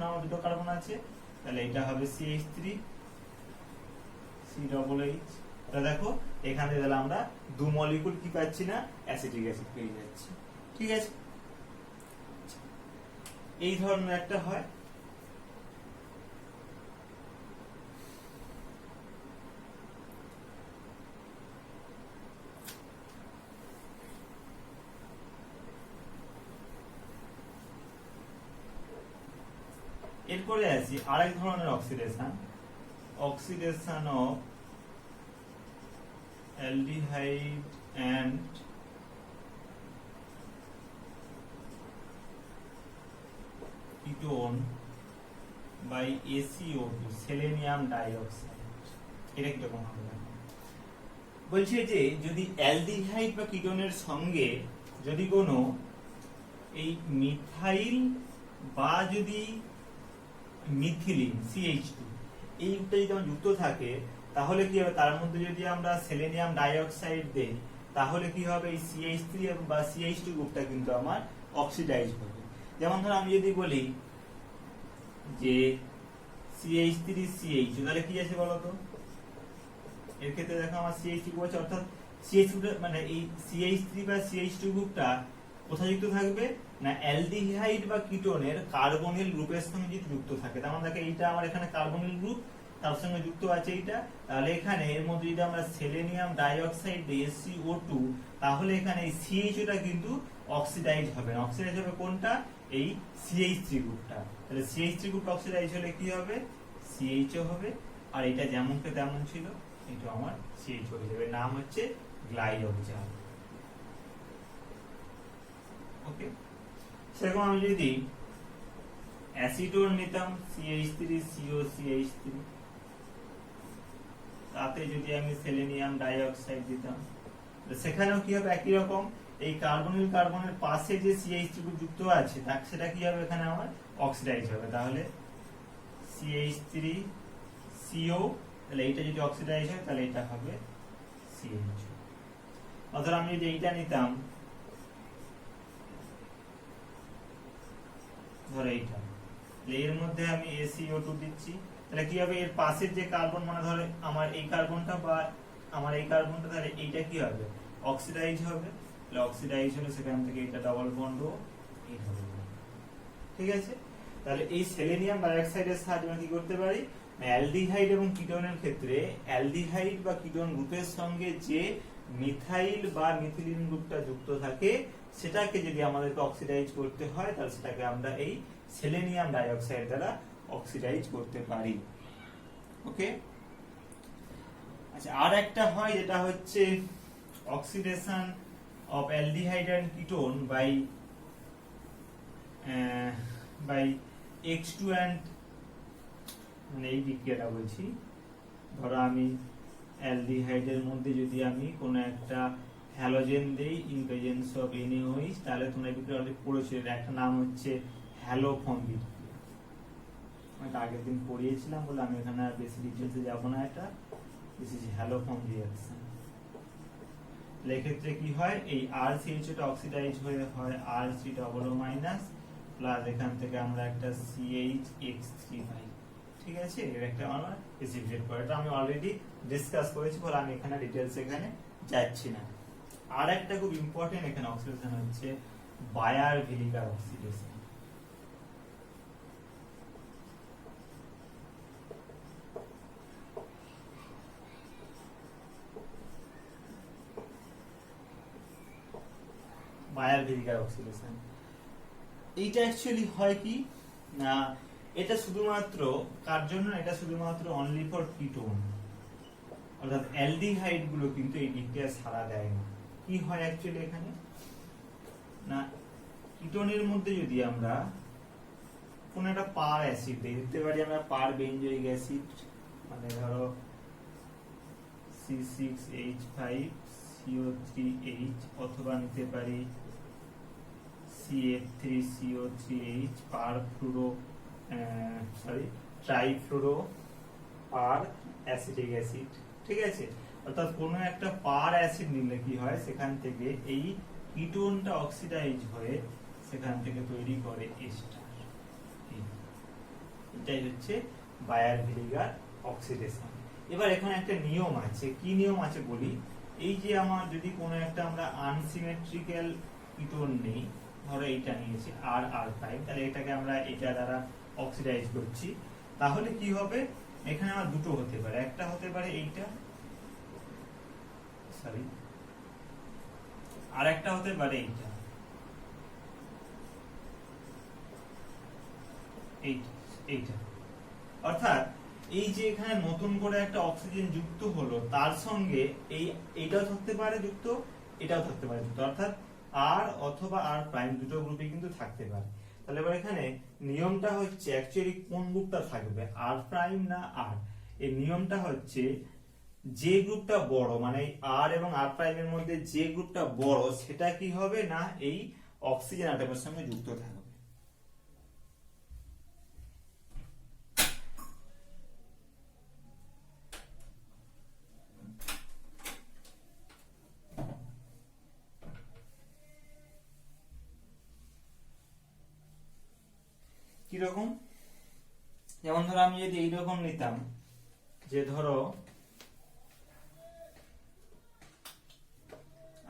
আমার দুটো কার্বন আছে, তাহলে এটা হবে CH3COOH। তাহলে দেখো এখানে তাহলে আমরা দু মলিকুল কি পাচ্ছি না অ্যাসিটিক অ্যাসিড পেয়ে যাচ্ছি। ঠিক আছে, এই ধরনের একটা হয়। এরপরে আসি আরেক ধরনের oxidation, oxidation of aldehyde and ketone by SiO2 selenium dioxide. এটা কিরকম হবে বলছে যে যদি অ্যালডিহাইড বা কিটোনের সঙ্গে যদি কোনো এই মিথাইল বা যদি মিথিলিন CH2 এইটা যদি আমার যুক্ত থাকে তাহলে কি হবে, তার মধ্যে যদি আমরা সেলেনিয়াম ডাইঅক্সাইড দেই তাহলে কি হবে, এই CH3 বা CH2 গ্রুপটা কিন্তু আমার অক্সিডাইজ হবে। যেমন ধর আমি যদি বলি যে CH3CH, তাহলে কি আছে বলতো, এর ক্ষেত্রে দেখো আমার CH2 গ্রুপ আছে, অর্থাৎ CH2 মানে এই CH3 বা CH2 গ্রুপটা কোথায় যুক্ত থাকবে না অ্যালডিহাইড বা কিটোনের কার্বনিল গ্রুপের সঙ্গে যদি যুক্ত থাকে। তার মানে দেখো এইটা আমার এখানে কার্বনিল গ্রুপ, তার সঙ্গে যুক্ত আছে এইটা, তাহলে এখানে এর মধ্যে যদি আমরা সেলেনিয়াম ডাইঅক্সাইড দিই SiO2 তাহলে এখানে এই CH2 টা কিন্তু অক্সিডাইজ হবে না। অক্সিডাইজ হবে কোনটা, এই CH3 গ্রুপটা। তাহলে CH3 গ্রুপ অক্সিডাইজ হলে কি হবে, CHO হবে, আর এটা যেমনকে তেমন ছিল এটা আমার CH হয়ে যাবে, নাম হচ্ছে গ্লাইওক্সাল। ওকে, সেরকম আমি যদি অ্যাসিটোন নিতাম CH3COCH3, তাতে যদি আমি সেলেনিয়াম ডাইঅক্সাইড দিতাম সেখানেও কি হবে একই রকম, এই কার্বনিল কার্বনের পাশে যে CH3 গ্রুপ যুক্ত আছে সেটা কি হবে এখানে আমার অক্সিডাইজ হবে। তাহলে CH3CO, তাহলে এইটা যদি অক্সিডাইজ হয় তাহলে এটা হবে CH। অথবা আমি যদি এইটা নিতাম ধরো এইটা, এর মধ্যে আমি SiO2 দিচ্ছি, তাহলে কি হবে এর পাশের যে কার্বন মানে ধরে আমার এই কার্বনটা বা আমার এই কার্বনটা, তাহলে এইটা কি হবে অক্সিডাইজ হবে। তাহলে অক্সিডাইজ হলে সেখান থেকে এটা ডাবল বন্ড ও এই হবে, ঠিক আছে। তাহলে এই সেলেনিয়াম ডাইঅক্সাইডের সাহায্যে আমরা কি করতে পারি, অ্যালডিহাইড এবং কিটোনের ক্ষেত্রে অ্যালডিহাইড বা কিটোন গ্রুপের সঙ্গে যে মিথাইল বা মিথিলিন গ্রুপটা যুক্ত থাকে সেটাকে যদি আমাদেরকে অক্সিডাইজ করতে হয় তাহলে সেটাকে আমরা এই সেলেনিয়াম ডাইঅক্সাইড দ্বারা অক্সিডাইজ করতে পারি। ওকে, আচ্ছা আর একটা হয় যেটা হচ্ছে oxidation of aldehyde and ketone by X2 and মানে এই বিক্রিয়াটা বলছি, ধরো আমি অ্যালডিহাইডের মধ্যে যদি আমি কোনো একটা হ্যালোজেন দেই ইন প্রেজেন্স অফ NaOH, তাহলে তোমরা এই বিক্রিয়া অলরেডি পড়েছো, একটা নাম হচ্ছে হ্যালোফর্ম বিক্রিয়া। আমি আগের দিন পড়িয়েছিলাম বলে আমি এখানে আর বেশি ডিটেইলসে যাব না। এটা দিস ইজ হ্যালোফর্ম রিঅ্যাকশন। এক্ষেত্রে কি হয়, এই RCH টা অক্সিডাইজ হয়ে হয় RC++ প্লাস এখান থেকে আমরা একটা CHX3 পাই, ঠিক আছে। এর একটা আমরা প্রেসিপিটেট করে, এটা আমি অলরেডি ডিসকাস করেছি বলে আমি এখানে ডিটেইলস এখানে যাচ্ছি না। আর একটা খুব ইম্পর্টেন্ট এখানে অক্সিডেশন হচ্ছে বায়ার-ভিলিগার অক্সিডেশন। বায়ার-ভিলিগার অক্সিডেশন এইটা অ্যাকচুয়ালি হয় কি না, এটা শুধুমাত্র কার জন্য, এটা শুধুমাত্র অনলি ফর কিটোন, অর্থাৎ অ্যালডিহাইড গুলো কিন্তু এই বিক্রিয়া সাড়া দেয় না। কি হয় অ্যাকচুয়ালি এখানে না, কিটোনের মধ্যে যদি আমরা কোন একটা পার অ্যাসিড দিতে পারি, আমরা পার বেঞ্জোইক অ্যাসিড মানে ধরো C6H5CO3H, অথবা নিতে পারি CF3CO3H পার ফ্লুরো ট্রাইফ্লুরো পার অ্যাসিটিক অ্যাসিড, ঠিক আছে। অর্থাৎ কোন একটা পার অ্যাসিড নিলে কি হয়, সেখান থেকে এই কিটোনটা অক্সিডাইজ হয়ে সেখান থেকে তৈরি করে এস্টার। এটাই হচ্ছে বায়ার-ভিলিগার অক্সিডেশন। এবার এখানে একটা নিয়ম আছে, কি নিয়ম আছে বলি, এই যে আমার যদি কোনো একটা আমরা আনসিমেট্রিক্যাল কিটোন নেই, ধরো এইটা নিয়েছি R প্রাইম, তাহলে এটাকে আমরা এটা দ্বারা অক্সিডাইজ করছি, তাহলে কি হবে এখানে আমার দুটো হতে পারে, একটা হতে পারে এইটা, সরি, আর একটা হতে পারে এইটা, এইটা। অর্থাৎ এই যে এখানে নতুন করে একটা অক্সিজেন যুক্ত হলো তার সঙ্গে এইটাও থাকতে পারে যুক্ত, এটাও থাকতে পারে যুক্ত, অর্থাৎ R অথবা R প্রাইম দুটো গ্রুপে কিন্তু থাকতে পারে। তাহলে এবার এখানে নিয়মটা হচ্ছে অ্যাকচুয়ালি কোন গ্রুপটা থাকবে, আর প্রাইম না আর। এই নিয়মটা হচ্ছে যে গ্রুপটা বড়, মানে আর এবং আর প্রাইমের মধ্যে যে গ্রুপটা বড় সেটা কি হবে না এই অক্সিজেন অ্যাটমের সঙ্গে যুক্ত থাকবে। কিরকম, যেমন ধরো আমি যদি এইরকম নিতাম যে ধরো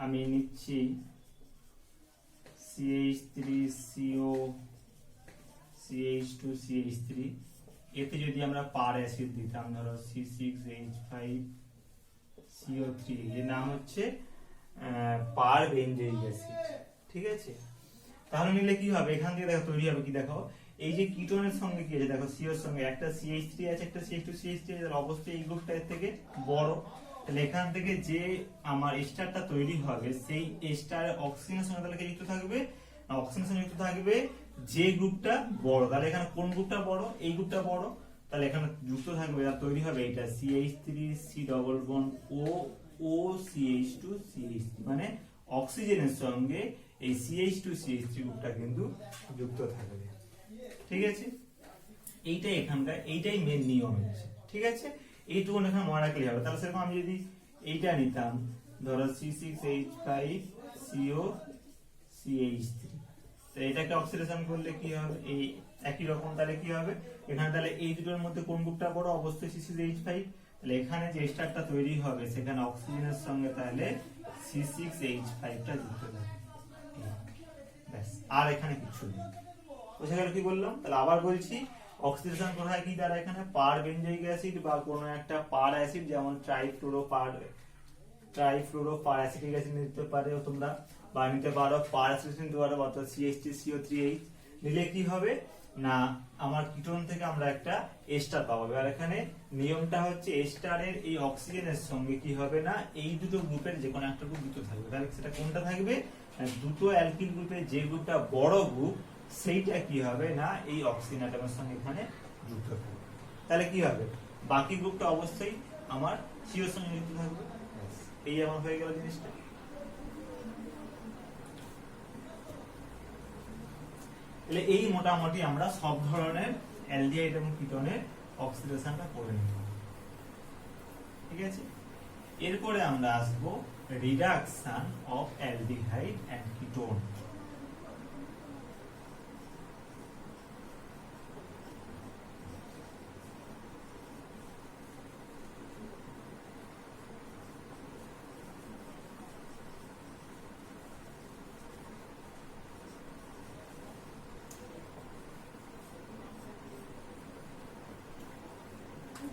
আমি নিচ্ছি CH3CO CH2CH3, এতে যদি আমরা পার অ্যাসিড দিতাম ধরো C6H5CO3, এর নাম হচ্ছে পার বেঞ্জয়িক অ্যাসিড, ঠিক আছে। তাহলে নিলে কি হবে, এখান থেকে দেখো তৈরি হবে কি, দেখো এই যে কিটোনের সঙ্গে কি আছে, দেখো সিও এর সঙ্গে একটা CH3 আছে, একটা CH2CH3 আছে, অবশ্যই এই গ্রুপটা এর থেকে বড়। তাহলে এখান থেকে যে আমার স্টারটা তৈরি হবে সেই স্টার অক্সিজেনের সঙ্গে তাহলে যুক্ত থাকবে, অক্সিজেনের সঙ্গে যুক্ত থাকবে যে গ্রুপটা বড়। তাহলে এখানে কোন গ্রুপটা বড়, এই গ্রুপটা বড়, তাহলে এখানে যুক্ত থাকবে আর তৈরি হবে এটা CH3C double bond O CH2CH3, মানে অক্সিজেনের সঙ্গে এই CH2CH3 গ্রুপটা কিন্তু যুক্ত থাকবে, ঠিক আছে। এইটাই এখানকার, এইটাই মেন নিয়ম হচ্ছে, ঠিক আছে। এইটুকু এখানে মনে রাখলে হবে। তাহলে সেরকম আমি যদি এইটা নিতাম ধরো C6H5CO CH3, তো এটাকে অক্সিডেশন করলে কি হবে, এই একই রকম। তাহলে কি হবে এখানে, তাহলে এই দুটোর মধ্যে কোন গ্রুপটা বড়, অবশ্যই C6H5। তাহলে এখানে যে স্টারটা তৈরি হবে সেখানে অক্সিজেনের সঙ্গে তাহলে C6H5টা যুক্ত থাকবে, ব্যাস, আর এখানে কিছু নেই। বুঝে গেল কি বললাম? তাহলে আবার বলছি, অক্সিডেশন করা হয় কি দ্বারা, এখানে পার বেঞ্জয়িক অ্যাসিড বা কোনো একটা পার অ্যাসিড, যেমন ট্রাইফ্লুরোপার অ্যাসিটিক অ্যাসিড নিতে পারো তোমরা, বা নিতে পারো পার অ্যাসিড নিতে পারো, অর্থাৎ CH3CO3H নিলে কি হবে না আমার কিটোন থেকে আমরা একটা এস্টার পাবো। আর এখানে নিয়মটা হচ্ছে এস্টারের এই অক্সিজেনের সঙ্গে কি হবে না এই দুটো গ্রুপের যে কোনো একটা গ্রুপ যুক্ত থাকবে। তাহলে সেটা কোনটা থাকবে, দুটো অ্যালকিল গ্রুপের যে গ্রুপটা বড় গ্রুপ সেইটা কি হবে না এই অক্সিজেন অ্যাটমের সঙ্গে এখানে যুক্ত থাকবে। তাহলে কি হবে, বাকি গ্রুপটা অবশ্যই আমার CO এর সঙ্গে যুক্ত থাকবে। এই আমার হয়ে গেল জিনিসটা। তাহলে এই মোটামুটি আমরা সব ধরনের অ্যালডিহাইড এবং কিটোনের অক্সিডেশনটা করে নিব, ঠিক আছে। এরপরে আমরা আসব reduction of aldehyde and ketone.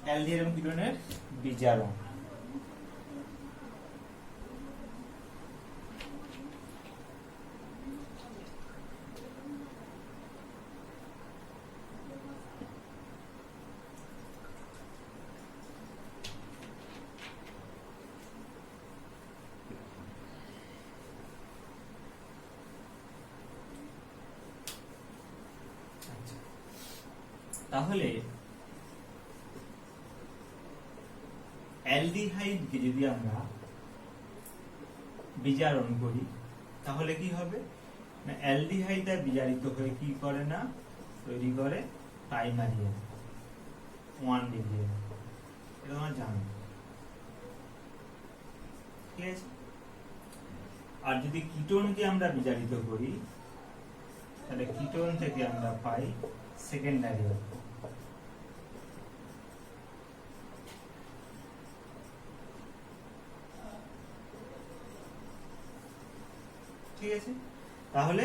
Aldehyde এবং কিটোনের বিজারণ। তাহলে অ্যালডিহাইডকে যদি আমরা বিজারণ করি তাহলে কি হবে না, অ্যালডিহাইড বিজারিত হয়ে কি করে না তৈরি করে প্রাইমারি 1 ডিগ্রি, এটা তোমরা জানো, ঠিক আছে। আর যদি কিটোনকে আমরা বিজারিত করি তাহলে কিটোন থেকে আমরা পাই সেকেন্ডারি, ঠিক আছে। তাহলে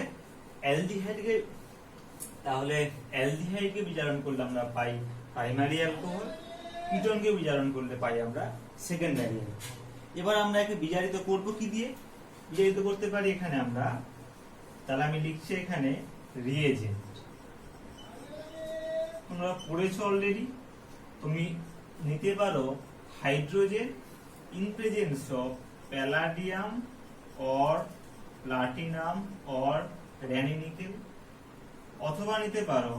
অ্যালডিহাইডকে বিজারণ করলে আমরা পাই প্রাইমারি অ্যালকোহল, কিটোনকে বিজারণ করলে পাই আমরা সেকেন্ডারি অ্যালকোহল। এবার আমরা একে বিজারিত করব কি দিয়ে, বিজারিত করতে পারি এখানে আমরা, তাহলে আমি লিখছি এখানে রিএজেন্ট। তোমরা পড়েছো অলরেডি, তুমি নিতে পারো hydrogen in presence of palladium or platinum or ranitidine, অথবা নিতে পারো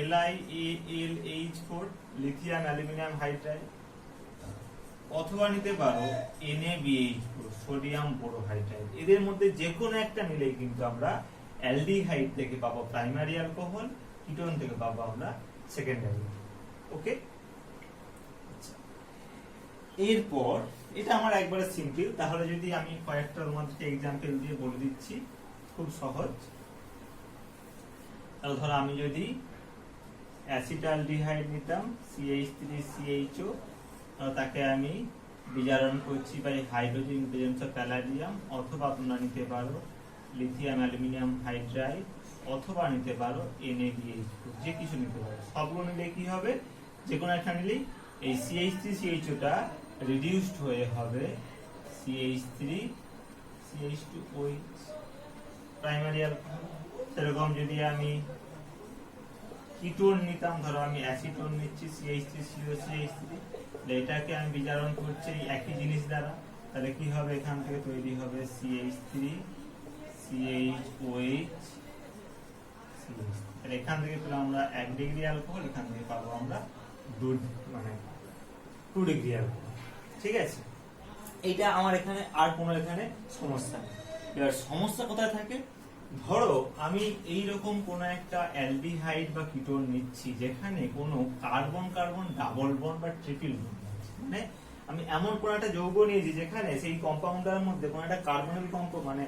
LiAlH4 লিথিয়াম অ্যালুমিনিয়াম হাইড্রাইড, অথবা নিতে পারো NaBH4 সোডিয়াম বোরোহাইড্রাইড। এদের মধ্যে যে কোনো একটা নিলেই কিন্তু আমরা অ্যালডিহাইড থেকে পাবো প্রাইমারি অ্যালকোহল, কিটোন থেকে পাবো আমরা সেকেন্ডারি। ওকে, এরপর এটা আমার একবারে সিম্পল, তাহলে যদি আমি কয়েকটার মধ্যে এক্সাম্পল দিয়ে বলে দিচ্ছি, খুব সহজ। তাহলে ধরো আমি যদি অ্যাসিটালডিহাইড নিতাম CH3CHO, তাকে আমি বিজারণ করছি by hydrogen presence of palladium, অথবা তোমরা নিতে পারো লিথিয়াম অ্যালুমিনিয়াম হাইড্রাইড, অথবা নিতে পারো NaBH4, যে কিছু নিতে পারো। সবগুলো নিলে কি হবে, যে কোনো একটা নিলেই এই CH3CHO টা রিডিউসড হয়ে হবে CH3CH2OH প্রাইমারি অ্যালকোহল। সেরকম যদি আমি কিটোন নিতাম, ধরো আমি অ্যাসিটোন নিচ্ছি CH3COCH3, এটাকে আমি বিজারণ করছি একই জিনিস দ্বারা, তাহলে কি হবে, এখান থেকে তৈরি হবে CH3CHOH। এখান থেকে পেলাম আমরা 1 ডিগ্রি অ্যালকোহল, এখান থেকে পাবো আমরা 2 ডিগ্রি অ্যালকোহল। ঠিক আছে, এইটা আমার এখানে আর কোনো এখানে সমস্যা নেই। এবার সমস্যা কোথায় থাকে, ধরো আমি এই রকম কোন একটা অ্যালডিহাইড বা কিটোন নিচ্ছি যেখানে কোনো কার্বন কার্বন ডাবল বন্ড বা ট্রিপল বন্ড আছে, মানে আমি এমন কোন একটা যৌগ নিয়েছি যেখানে সেই কম্পাউন্ডের মধ্যে কোন একটা কার্বনিক কম্পাউন্ড মানে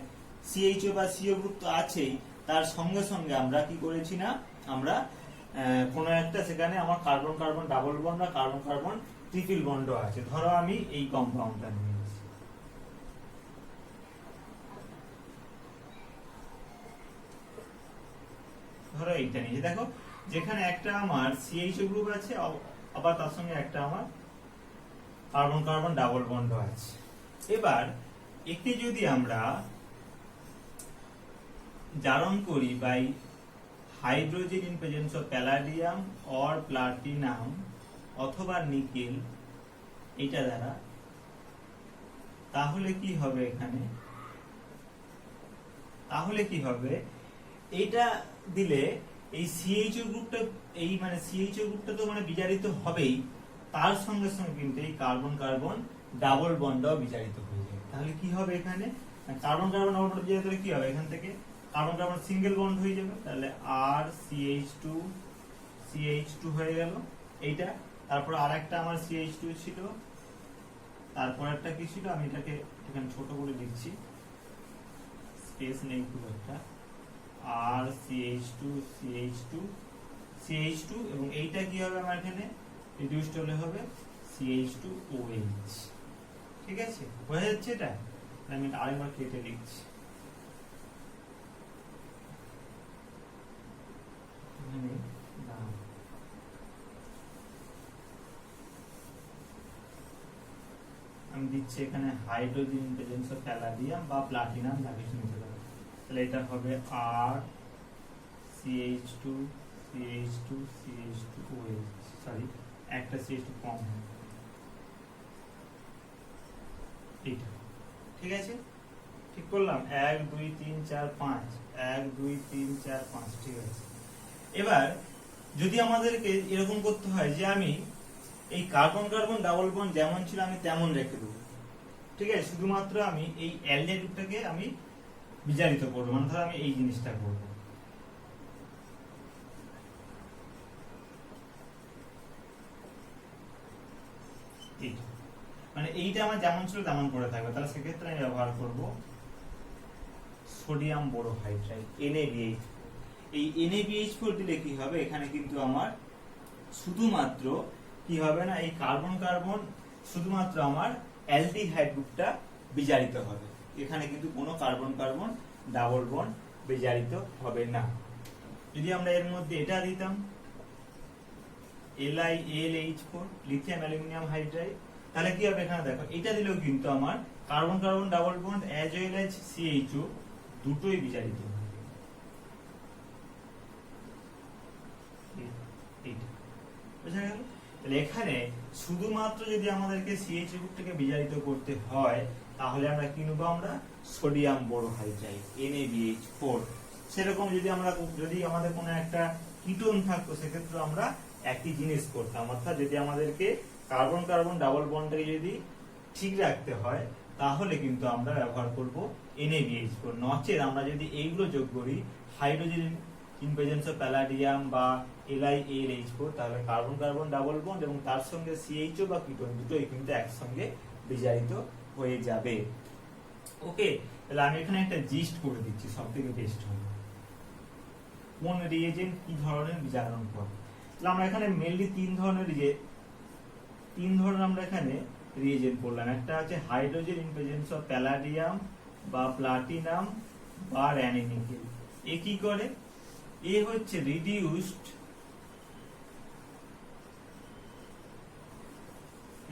CHO বা CO গ্রুপ তো আছেই, তার সঙ্গে সঙ্গে আমরা কি করেছি না, আমরা কোন একটা সেখানে আমার কার্বন কার্বন ডাবল বন্ড বা কার্বন কার্বন ট্রিপল বন্ডও আছে। ধরো আমি এই কম্পাউন্ডটা নিয়েছি, ধরো এইটা নিয়েছি, দেখো যেখানে একটা আমার CHO গ্রুপ আছে, আবার তার সঙ্গে একটা আমার কার্বন কার্বন ডাবল বন্ড আছে। এবার একে যদি আমরা জারণ করি by hydrogen in presence of palladium or platinum অথবা নিকেল, এটা দ্বারা, তাহলে কি হবে এখানে, তাহলে কি হবে, এটা দিলে এই CHO গ্রুপটা, এই মানে CHO গ্রুপটা তো মানে বিজারিত হবেই, তার সঙ্গে সঙ্গে কিন্তু এই কার্বন কার্বন ডাবল বন্ডও বিজারিত হয়ে যাবে। তাহলে কি হবে এখানে, কার্বন কার্বন ডাবল বন্ড বিজারিত হলে কি হবে, এখান থেকে কার্বন কার্বন সিঙ্গেল বন্ড হয়ে যাবে, তাহলে আর CH2 হয়ে গেল এইটা। তারপর আরেকটা আমার CH2 ছিল, তারপর একটা কি ছিল, আমি এটাকে এখানে ছোট করে লিখছি, স্পেস নেই খুব একটা, আর CH2 এবং এইটা কি হবে আমার এখানে রিডিউসড হলে হবে CH2OH। ঠিক আছে, বোঝা যাচ্ছে এটা, আমি এটা আরেকবার কেটে লিখছি, আমি দিচ্ছি এখানে হাইড্রোজেন প্রেজেন্স অফ প্যালাডিয়াম বা প্লাটিনাম, যা কিছু নিতে পারো। তাহলে এটা হবে আর CH2OH, সরি একটা CH2 কম হবে এইটা। ঠিক আছে, ঠিক করলাম, 1 2 3 4 5, 1 2 3 4 5। ঠিক আছে, এবার যদি আমাদেরকে এরকম করতে হয় যে আমি এই কার্বন কার্বন ডাবল বন্ড যেমন ছিল আমি তেমন রেখে দেবো, ঠিক আছে, শুধুমাত্র আমি এই অ্যালডিহাইড গ্রুপটাকে আমি বিজারিত করবো, মানে ধরো আমি এই জিনিসটা করবো, মানে এইটা আমার যেমন ছিল তেমন পড়ে থাকবে। তাহলে সেক্ষেত্রে আমি ব্যবহার করব সোডিয়াম বোরোহাইড্রাইড NaBH4। এই NaBH4 দিলে কি হবে, এখানে কিন্তু আমার শুধুমাত্র কি হবে না, এই কার্বন কার্বন শুধুমাত্র আমার অ্যালডিহাইড গ্রুপটা বিজারিত হবে, এখানে কিন্তু কোনো কার্বন কার্বন ডাবল বন্ড বিজারিত হবে না। যদি আমরা এর মধ্যে এটা দিতাম LiAlH4 লিথিয়াম অ্যালুমিনিয়াম হাইড্রাইড, তাহলে কি হবে, এখানে দেখো এটা দিলেও কিন্তু আমার carbon carbon double bond as well as CHO দুটোই বিজারিত হবে। বুঝা গেল? তাহলে এখানে শুধুমাত্র যদি আমাদেরকে CH গ্রুপটাকে বিজারিত করতে হয় তাহলে আমরা কি নেব, আমরা সোডিয়াম বোরোহাইড্রাইড NaBH4। সেরকম যদি আমাদের কোনো একটা কিটোন থাকতো সেক্ষেত্রে আমরা একই জিনিস করতাম, অর্থাৎ যদি আমাদেরকে কার্বন কার্বন ডাবল বন্ডটাকে যদি ঠিক রাখতে হয় তাহলে কিন্তু আমরা ব্যবহার করব NaBH4। নচেত আমরা যদি এইগুলো যোগ করি hydrogen in presence of palladium বা LiAlH4, তাহলে কার্বন কার্বন ডাবল বন্ড এবং তার সঙ্গে CHO বা কিটোন দুটোই কিন্তু একসঙ্গে বিজারিত হয়ে যাবে। ওকে, তাহলে আমি এখানে একটা জিস্ট করে দিচ্ছি, সবথেকে বেস্ট হবে কোন রিএজেন্ট কি ধরনের বিজারণ করে। তাহলে আমরা এখানে মেইনলি তিন ধরনের আমরা এখানে রিএজেন্ট করলাম। একটা আছে hydrogen in presence of palladium বা প্লাটিনাম বা র্যানিনিকেল। এ কি করে? এ হচ্ছে রিডিউসড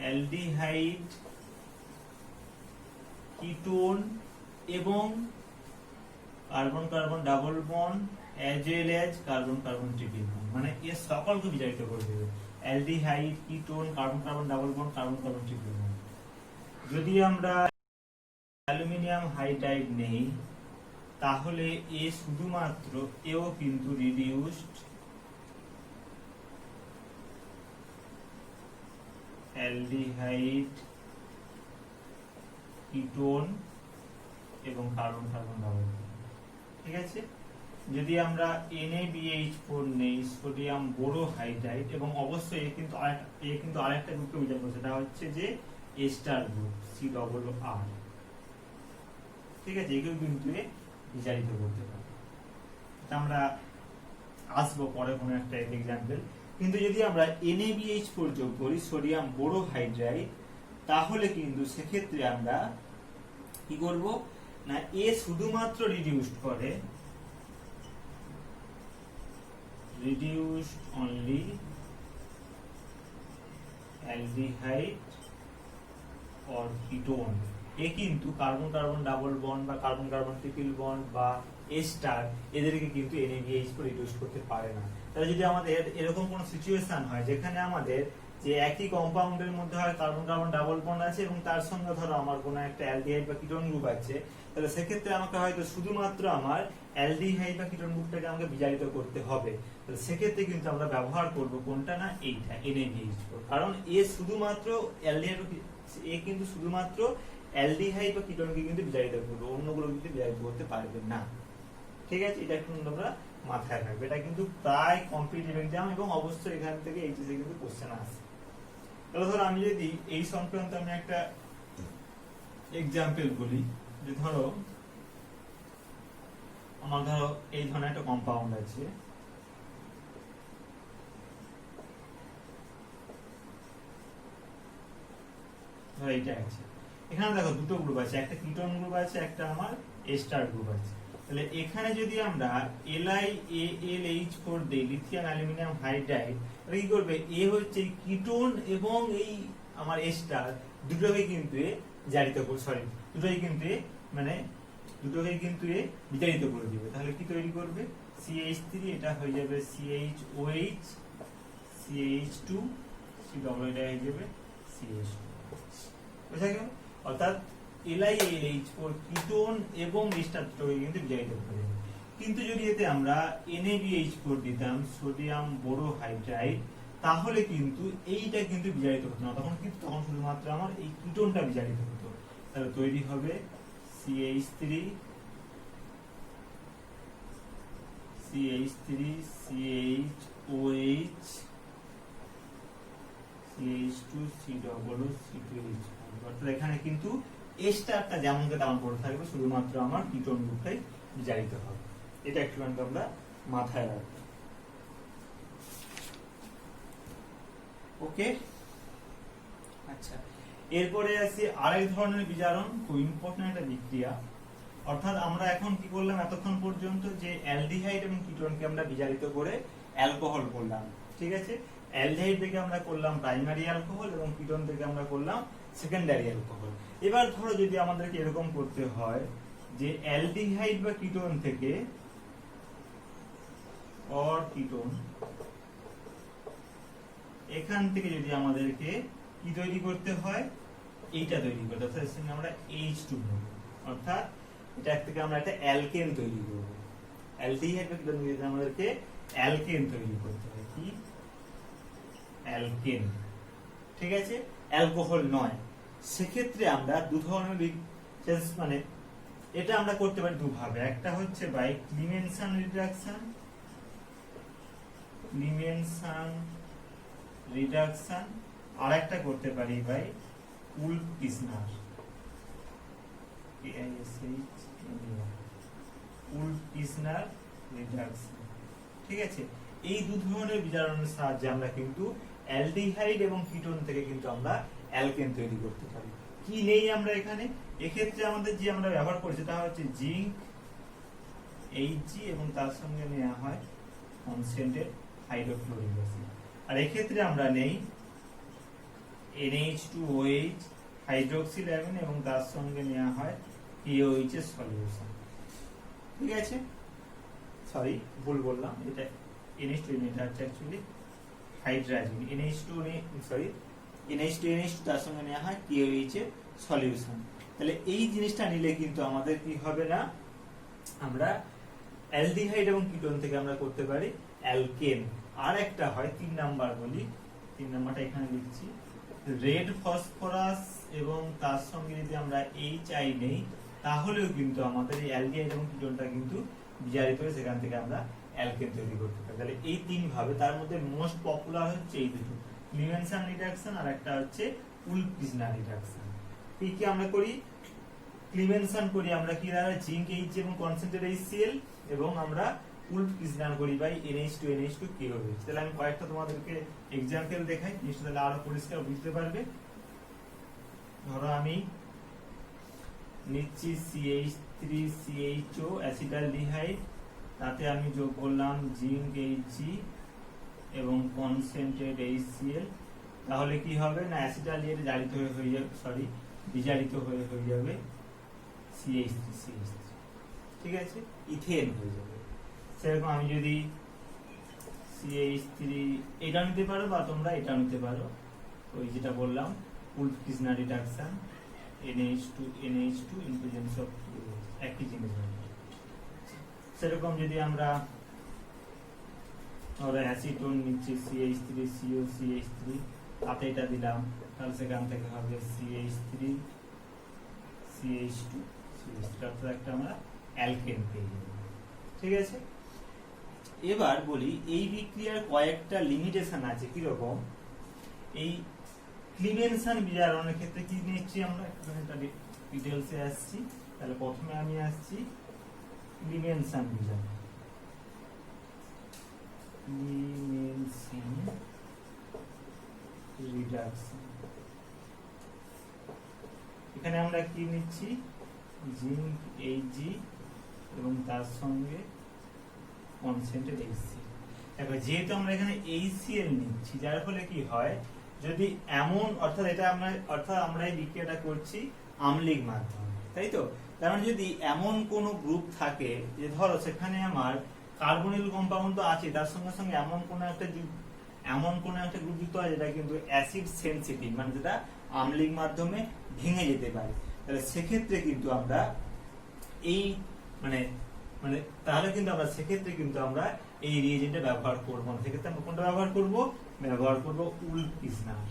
অ্যালডিহাইড কিটোন এবং carbon carbon double bond as well as carbon carbon triple bond, মানে এর সকলকে বিজারিত করে দেবে। Aldehyde, ketone, carbon carbon double bond, carbon carbon triple bond. যদি আমরা অ্যালুমিনিয়াম হাইড্রাইড নেই তাহলে এ শুধুমাত্র এও কিন্তু রিডিউসড অ্যালডিহাইড কিটোন এবং কার্বন কার্বন ডাবল বন্ড। ঠিক আছে, যদি আমরা NaBH4 নেই সোডিয়াম বোরো হাইড্রাইড, এবং অবশ্যই এ কিন্তু আরেকটা গ্রুপকে বিজার করছে, সেটা হচ্ছে যে এস্টার গ্রুপ COOR। ঠিক আছে, এগুলো কিন্তু বিজারিত করতে পারে। এটা আমরা আসবো পরে কোনো একটা এক্সাম্পল। কিন্তু যদি আমরা NaBH4 যোগ করি সোডিয়াম বোরো হাইড্রাইড, তাহলে কিন্তু সেক্ষেত্রে আমরা কি করব না, এ শুধুমাত্র রিডিউসড করে, reduced only aldehyde or ketone। এ কিন্তু কার্বন কার্বন ডাবল বন্ড বা কার্বন কার্বন ট্রিপল বন্ড বা এস্টার এদেরকে কিন্তু NaBH4 রিডিউস করতে পারে না। তাহলে যদি আমাদের এরকম কোনো সিচুয়েশন হয় যেখানে আমাদের যে একই কম্পাউন্ডের মধ্যে হয় কার্বন কার্বন ডাবল বন্ড আছে এবং তার সঙ্গে ধরো আমার কোনো একটা অ্যালডিহাইড বা কিটোন গ্রুপ আছে, তাহলে সেক্ষেত্রে আমাকে হয়তো শুধুমাত্র আমার অ্যালডিহাইড বা কিটোন গ্রুপটাকে আমাকে বিজারিত করতে হবে। তাহলে সেক্ষেত্রে কিন্তু আমরা ব্যবহার করব কোনটা না, এইটা NaBH4। কারণ এ শুধুমাত্র কিন্তু শুধুমাত্র অ্যালডিহাইড বা কিটোনকে কিন্তু বিজারিত করবে, অন্যগুলো কিন্তু বিজারিত করতে পারবে না। ঠিক আছে, এটা একটু তোমরা মাথায় রাখবে। এটা কিন্তু প্রায় কম্পিটিটিভ এক্সাম এবং অবশ্যই এখান থেকে এইচএসএ কিন্তু কোশ্চেন আসে। তাহলে ধরো আমি যদি এই সংক্রান্ত আমি একটা এক্সাম্পল বলি, যে ধরো আমার ধরো এই ধরনের একটা কম্পাউন্ড আছে, ধরো এইটা আছে। এখানে দেখো দুটো গ্রুপ আছে, একটা কিটোন গ্রুপ আছে, একটা আমার এস্টার গ্রুপ আছে। তাহলে এখানে যদি আমরা LiAlH4 দেই, লিথিয়াম অ্যালুমিনিয়াম হাইড্রাইড, তাহলে কি করবে, এ হচ্ছে কিটোন এবং এই আমার এস্টার দুটোকে কিন্তু জারিত করে, দুটোকে কিন্তু বিতাড়িত করে দিবে। তাহলে কি তৈরি করবে, CH3, এটা হয়ে যাবে CHOH, CH2, C ডবল এটা হয়ে যাবে CH2। বুঝা গেল? অর্থাৎ LiAlH4 কিটোন এবং এস্টার দুটোকে কিন্তু বিজারিত করে দেবে। কিন্তু যদি এতে আমরা NaBH4 দিতাম সোডিয়াম বোরো হাইড্রাইড, তাহলে কিন্তু এইটা কিন্তু বিজারিত হতো না, তখন শুধুমাত্র আমার এই কিটোনটা বিজারিত হতো। তাহলে তৈরি হবে CH3, CHOH, CH2, C double C2H4। অর্থাৎ এখানে কিন্তু এস্টারটা যেমনকে তেমন পড়ে থাকবে, শুধুমাত্র আমার কিটোন গ্রুপটাই বিজারিত হবে। এটা একটু আমরা মাথায় রাখবো। ওকে, আচ্ছা, এরপরে আসি আরেক ধরনের বিজারণ, খুব ইম্পর্টেন্ট একটা বিক্রিয়া। অর্থাৎ আমরা এখন কি করলাম এতক্ষণ পর্যন্ত, যে অ্যালডিহাইড এবং কিটোনকে আমরা বিজারিত করে অ্যালকোহল করলাম। ঠিক আছে, অ্যালডিহাইড থেকে আমরা করলাম প্রাইমারি অ্যালকোহল এবং কিটোন থেকে আমরা করলাম সেকেন্ডারি অ্যালকোহল। এবার ধরো যদি আমাদেরকে এরকম করতে হয় যে অ্যালডিহাইড বা কিটোন থেকে কিটোন এখান থেকে যদি আমাদেরকে কি তৈরি করতে হয়, এইটা তৈরি করতে হয়, অর্থাৎ আমরা H2 নেব, অর্থাৎ এটা থেকে আমরা একটা অ্যালকেন তৈরি করব। অ্যালডিহাইড বা কিটোন মিলে আমাদেরকে অ্যালকেন তৈরি করতে হয়। কি অ্যালকেন, ঠিক আছে, অ্যালকোহল নয়। সেক্ষেত্রে আমরা দু ধরনের মানে এটা আমরা করতে পারি দুভাবে। একটা হচ্ছে বাই ক্লিমেনসন রিডাকশন, আর একটা করতে পারি বাই উলফ-কিসনার রিডাকশন। ঠিক আছে, এই দু ধরনের বিজারণের সাহায্যে আমরা কিন্তু অ্যালডিহাইড এবং কিটোন থেকে কিন্তু আমরা অ্যালকেন তৈরি করতে পারি। কি নেই আমরা এখানে, এক্ষেত্রে আমাদের যে আমরা ব্যবহার করছি তা হচ্ছে জিঙ্ক, Hg, এবং তার সঙ্গে নেওয়া হয় কনসেন্ট্রেটেড হাইড্রোক্লোরিক অ্যাসিড। আর এক্ষেত্রে আমরা নেই NH2OH হাইড্রোক্সিল অ্যামিন, এবং তার সঙ্গে নেওয়া হয় KOH এর সলিউশন। ঠিক আছে, সরি ভুল বললাম, এটা NH2, এটা হচ্ছে অ্যাকচুয়ালি হাইড্রোজেন। NH2 তার সঙ্গে নেওয়া হয় KOH এর সলিউশন। তাহলে এই জিনিসটা নিলে কিন্তু আমাদের কি হবে না, আমরা অ্যালডিহাইড এবং কিটোন থেকে আমরা করতে পারি অ্যালকেন। আর একটা হয় 3 নাম্বার বলি, 3 নাম্বারটা এখানে লিখছি, রেড ফসফরাস এবং তার সঙ্গে যদি আমরা HI নেই তাহলেও কিন্তু আমাদের এই অ্যালডিহাইড এবং কিটোনটা কিন্তু বিজারিত হয়ে সেখান থেকে আমরা অ্যালকেন তৈরি করতে পারি। তাহলে এই 3 ভাবে, তার মধ্যে মোস্ট পপুলার হচ্ছে এই দুটো, ক্লিমেনসন রিডাকশন আর একটা হচ্ছে উলফ-কিসনার রিডাকশন। কি আমরা করি, ক্লিমেনসন করি আমরা কি দ্বারা, জিঙ্ক H এবং কনসেন্ট্রেটেড HCl, এবং আমরা উলফ-কিসনার করি বাই NH2KOH। তাহলে আমি কয়েকটা তোমাদেরকে एग्जांपल দেখাই, নিশ্চয়ই তাহলে আরো পরিষ্কার বুঝতে পারবে। ধরো আমি নিচ্ছি CH3CHO অ্যাসিটালডিহাইড, তাতে আমি যোগ করলাম জিঙ্ক Hg এবং কনসেন্ট্রেটেড HCl। তাহলে কি হবে না, অ্যাসিটালডিহাইড জারিত হয়ে যাবে, সরি বিজারিত হয়ে যাবে CH3। ঠিক আছে, ইথেন হয়ে যাবে। সেরকম আমি যদি CH3 এটা নিতে পারো বা তোমরা এটা নিতে পারো, ওই যেটা বললাম Wolff Kishner reduction, NH2 in presence of একই জিনিস। সেরকম যদি আমরা অ্যাসিটোন নিচ্ছি CH3COCH3, তাতে এটা দিলাম, তাহলে সেখান থেকে হবে CH3CH2CH3, অর্থাৎ একটা আমরা অ্যালকেন পেয়ে যাব। ঠিক আছে, এবার বলি এই বিক্রিয়ার কয়েকটা লিমিটেশন আছে। কি রকম, এই ক্লিমেনসন বিজারণের ক্ষেত্রে কি নিচ্ছি আমরা, এটা ডিটেইলসে আসছি। তাহলে প্রথমে আমি আসছি ক্লিমেনসন বিজারণ, রিডাকশন। এখানে আমরা কি নিচ্ছি, জিঙ্ক Hg এবং তার সঙ্গে কনসেন্ট্রেটেড HCl। দেখো যেহেতু আমরা এখানে HCl নিচ্ছি, যার ফলে কি হয়, যদি এমন অর্থাৎ আমরা এই বিক্রিয়াটা করছি আম্লিক মাধ্যমে, তাই তো। তার মানে যদি এমন কোন গ্রুপ থাকে যে ধরো সেখানে আমার কার্বনিল কম্পাউন্ড তো আছে, তার সঙ্গে সঙ্গে এমন কোন একটা গ্রুপ যুক্ত আছে যেটা কিন্তু অ্যাসিড সেনসিটিভ, মানে যেটা আম্লিক মাধ্যমে ভেঙে যেতে পারে, তাহলে সেক্ষেত্রে কিন্তু আমরা এই তাহলে কিন্তু আমরা সেক্ষেত্রে কিন্তু আমরা এই রিয়েজেন্টটা ব্যবহার করব না। সেক্ষেত্রে আমরা কোনটা ব্যবহার করব উলফ-কিসনার।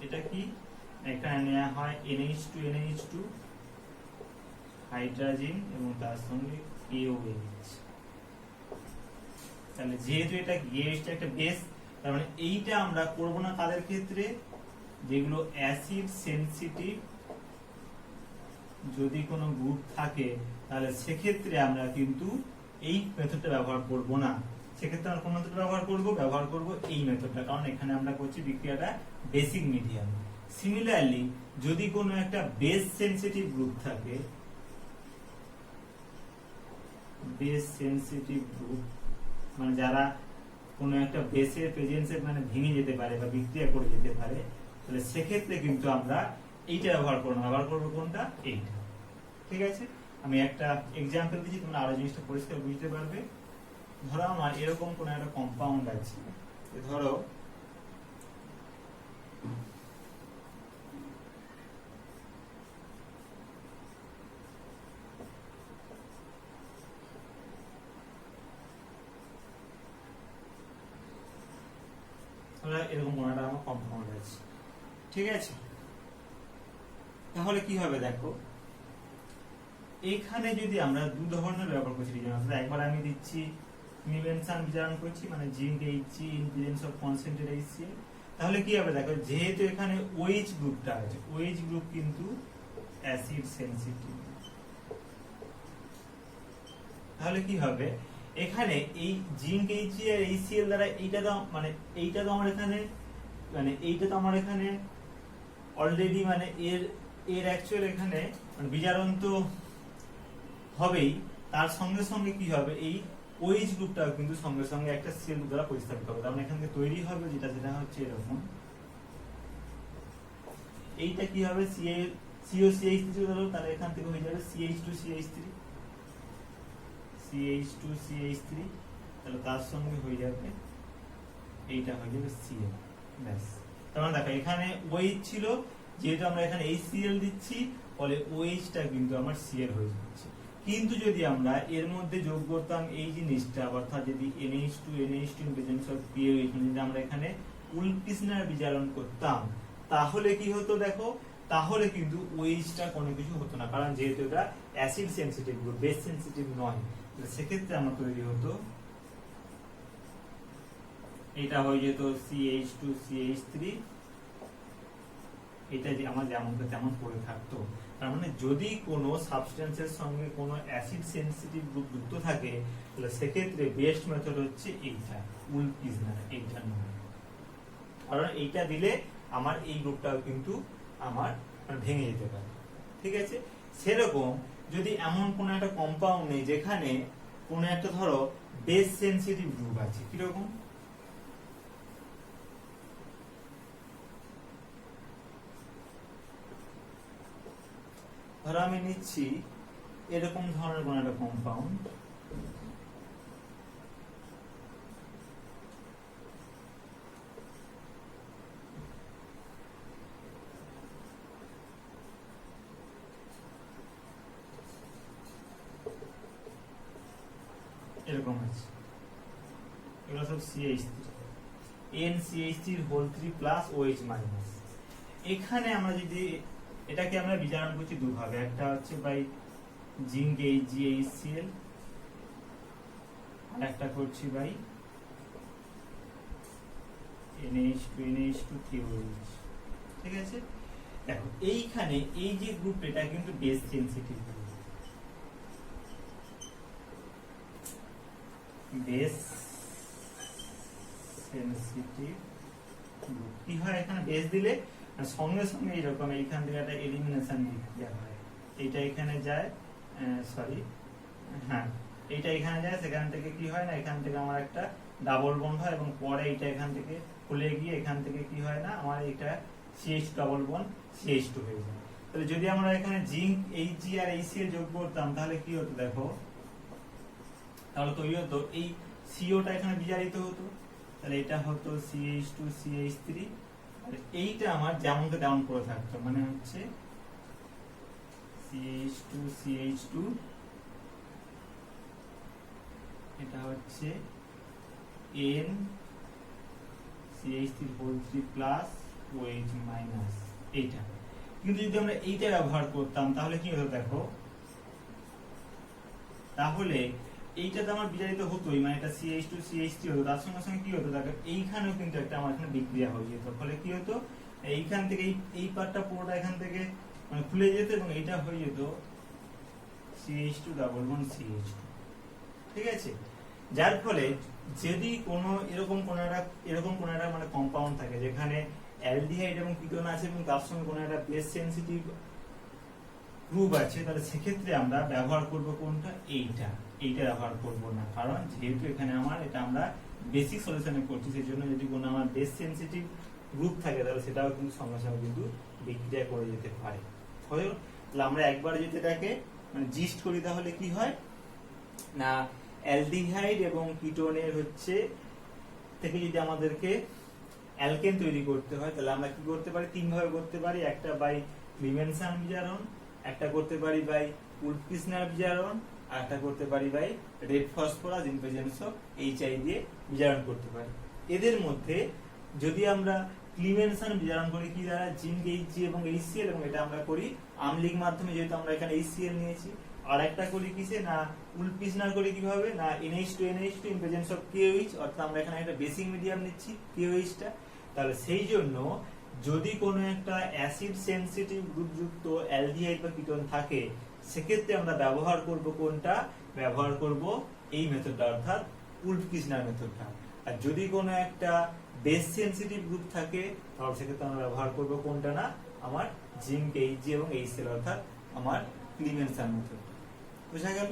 এটা কি, এখানে নেওয়া হয় NH2 হাইড্রোজেন এবং তার সঙ্গে KOH। তাহলে যেহেতু এটা গ্যাস, একটা বেস, তার মানে এইটা আমরা করব না কাদের ক্ষেত্রে, যেগুলো অ্যাসিড সেনসিটিভ যদি কোনো গ্রুপ থাকে, তাহলে সেক্ষেত্রে আমরা কিন্তু এই মেথডটা ব্যবহার করব না। সেক্ষেত্রে আমরা কোন মেথড ব্যবহার করব এই মেথডটা, কারণ এখানে আমরা করছি বিক্রিয়াটা বেসিক মিডিয়াম। সিমিলারলি যদি কোনো একটা বেস সেনসিটিভ গ্রুপ থাকে, বেস সেনসিটিভ গ্রুপ মানে যারা কোনো একটা বেসের প্রেজেন্সে মানে ভেঙে যেতে পারে বা বিক্রিয়া করে যেতে পারে, তাহলে সেক্ষেত্রে কিন্তু আমরা এইটা ব্যবহার করবো কোনটা, এইটা। ঠিক আছে, আমি একটা এক্সাম্পল দিচ্ছি, তোমরা আরো জিনিসটা পরিষ্কার বুঝতে পারবে। ধরো আমার এরকম কোন একটা কম্পাউন্ড আছে, ধরো তাহলে এরকম কোনো একটা আমার কম্পাউন্ড আছে, ঠিক আছে। তাহলে কি হবে দেখো, এখানে যদি আমরা দু ধরনের ব্যবহার করছি, একবার আমি দিচ্ছি নিবেনশন বিজারণ করছি, মানে zinc Hg in presence of concentrate HCl, তাহলে কি হবে দেখো, যেহেতু এখানে OH গ্রুপটা আছে, OH গ্রুপ কিন্তু অ্যাসিড সেনসিটিভ, তাহলে কি হবে এখানে এই জিঙ্ক Hg আর HCl দ্বারা এইটা তো মানে এইটা তো আমার এখানে মানে এইটা তো আমার এখানে অলরেডি মানে এর অ্যাকচুয়াল এখানে মানে বিজারণ তো হবেই, তার সঙ্গে সঙ্গে কি হবে এই OH গ্রুপটাও কিন্তু সঙ্গে সঙ্গে একটা সেল দ্বারা প্রতিস্থাপিত হবে, তার মানে এখান থেকে তৈরি হবে যেটা হচ্ছে এরকম, এইটা কি হবে COCH3 হলো, তাহলে এখান থেকে হয়ে যাবে CH2CH3, CH2CH3, তাহলে তার সঙ্গে হয়ে যাবে এইটা হয়ে যাবে Cl, ব্যাস। তার মানে দেখো এখানে OH ছিল, যেহেতু আমরা এখানে HCl দিচ্ছি ফলে OH টা কিন্তু আমার Cl হয়ে যাচ্ছে। কিন্তু যদি আমরা এর মধ্যে যোগ করতাম এই জিনিসটা, অর্থাৎ যদি NH2 in presence of POH, যদি আমরা এখানে উলকৃষ্ণার বিজারণ করতাম, তাহলে কি হতো দেখো, তাহলে কিন্তু OH টা কোনো কিছু হতো না, কারণ যেহেতু এটা acid sensitive group, base sensitive নয়, সেক্ষেত্রে আমার তৈরি হতো এটা হয়ে যেত CH2CH3, এটা যে আমার যেমন তেমন পড়ে থাকতো। তার মানে যদি কোনো সাবস্টেন্সের সঙ্গে কোনো অ্যাসিড সেনসিটিভ গ্রুপ যুক্ত থাকে, তাহলে সেক্ষেত্রে বেস্ট মেথড হচ্ছে এইটা, উলকৃষ্ণার, এইটা নয়, কারণ এইটা দিলে আমার এই গ্রুপটাও কিন্তু আমার ভেঙে যেতে পারে, ঠিক আছে। সেরকম যদি এমন কোন একটা কম্পাউন্ড নেই যেখানে কোন একটা ধরো বেস সেনসিটিভ গ্রুপ আছে, কিরকম ধরো আমি নিচ্ছি এরকম ধরনের কোন একটা কম্পাউন্ড, এরকম আছে, এগুলো সব CH3, NCH3 3 এখানে আমরা যদি এটাকে আমরা বিজারণ করছি দুভাবে, একটা হচ্ছে বাই জিঙ্ক HgHCl, আর একটা করছি বাই NH2 ঠিক আছে। দেখো এইখানে এই যে গ্রুপ, এটা কিন্তু base sensitive group, base sensitive group কি হয়, এখানে বেস দিলে সঙ্গে সঙ্গে এরকম এইখান থেকে একটা এলিমিনেশন বিক্রিয়া হয়, এইটা এখানে যায়, সরি হ্যাঁ এইটা এখানে যায়, সেখান থেকে কি হয় না, এখান থেকে আমার একটা ডাবল বন্ড হয় এবং পরে এইটা এখান থেকে খুলে গিয়ে এখান থেকে কি হয় না, আমার এটা CH ডাবল বন্ড CH2 হয়ে যায়। তাহলে যদি আমরা এখানে জিঙ্ক Hg আর HCl যোগ করতাম, তাহলে কি হতো দেখো, তাহলে তৈরি হতো এই CO টা এখানে বিজারিত হতো, তাহলে এটা হতো CH2CH3, আর এইটা আমার যেমন তেমন করে থাকতো, মানে হচ্ছে CH2CH2, এটা হচ্ছে NCH3 OH মাইনাস, এইটা। কিন্তু যদি আমরা এইটা ব্যবহার করতাম তাহলে কি হতো দেখো, তাহলে এইটাতে আমার বিজারিত হতোই, মানে এটা CH2CH3 হতো, তার সঙ্গে সঙ্গে কি হতো দেখো, এইখানেও কিন্তু একটা আমার এখানে বিক্রিয়া হয়ে যেত, ফলে কি হতো এইখান থেকে এই পার্টটা পুরোটা এখান থেকে মানে খুলে যেত এবং এইটা হয়ে যেত CH2 ডাবল বন্ড CH2, ঠিক আছে। যার ফলে যদি কোনো এরকম কোন একটা মানে কম্পাউন্ড থাকে যেখানে অ্যালডিহাইড এবং কিটোন আছে এবং তার সঙ্গে কোনো একটা বেস সেনসিটিভ গ্রুপ আছে, তাহলে সেক্ষেত্রে আমরা ব্যবহার করব কোনটা, এইটা ব্যবহার করব না, কারণ যেহেতু এখানে আমার এটা আমরা বেসিক সলিউশনে করছি, সেই জন্য যদি কোনো আমার বেস সেনসিটিভ গ্রুপ থাকে তাহলে সেটাও কিন্তু সঙ্গে সঙ্গে কিন্তু বিক্রিয়া করে যেতে পারে। তাহলে আমরা একবার যদি এটাকে মানে জিস্ট করি তাহলে কি হয় না, অ্যালডিহাইড এবং কিটোনের হচ্ছে থেকে যদি আমাদেরকে অ্যালকেন তৈরি করতে হয়, তাহলে আমরা কি করতে পারি, তিন ভাবে করতে পারি, একটা বাই ক্লিমেনসন বিজারণ, একটা করতে পারি বাই উলকৃষ্ণার বিজারণ, আর একটা করতে পারি by red phosphorus in presence of HI দিয়ে বিজারণ করতে পারি। এদের মধ্যে যদি আমরা ক্লিমেনশন বিজারণ করি কি দ্বারা, জিঙ্ক Hg এবং HCl, এবং এটা আমরা করি আম্লিক মাধ্যমে, যেহেতু আমরা এখানে HCl নিয়েছি। আর একটা করি কিসে না, উলপিসনার করি কিভাবে না, NH2NH2 in presence of KOH, অর্থাৎ আমরা এখানে একটা বেসিক মিডিয়াম নিচ্ছি KOH টা। তাহলে সেই জন্য যদি কোনো একটা অ্যাসিড সেনসিটিভ গ্রুপযুক্ত অ্যালডিহাইড বা কিটোন থাকে, সেক্ষেত্রে আমরা ব্যবহার করব কোনটা, ব্যবহার করব এই মেথডটা, অর্থাৎ উলফ-কিসনার মেথডটা। আর যদি কোনো একটা বেস সেনসিটিভ গ্রুপ থাকে, তাহলে সেক্ষেত্রে আমরা ব্যবহার করব কোনটা না, আমার জিঙ্ক Hg এবং HCl, অর্থাৎ আমার ক্লিমেনশন মেথডটা। বুঝা গেল?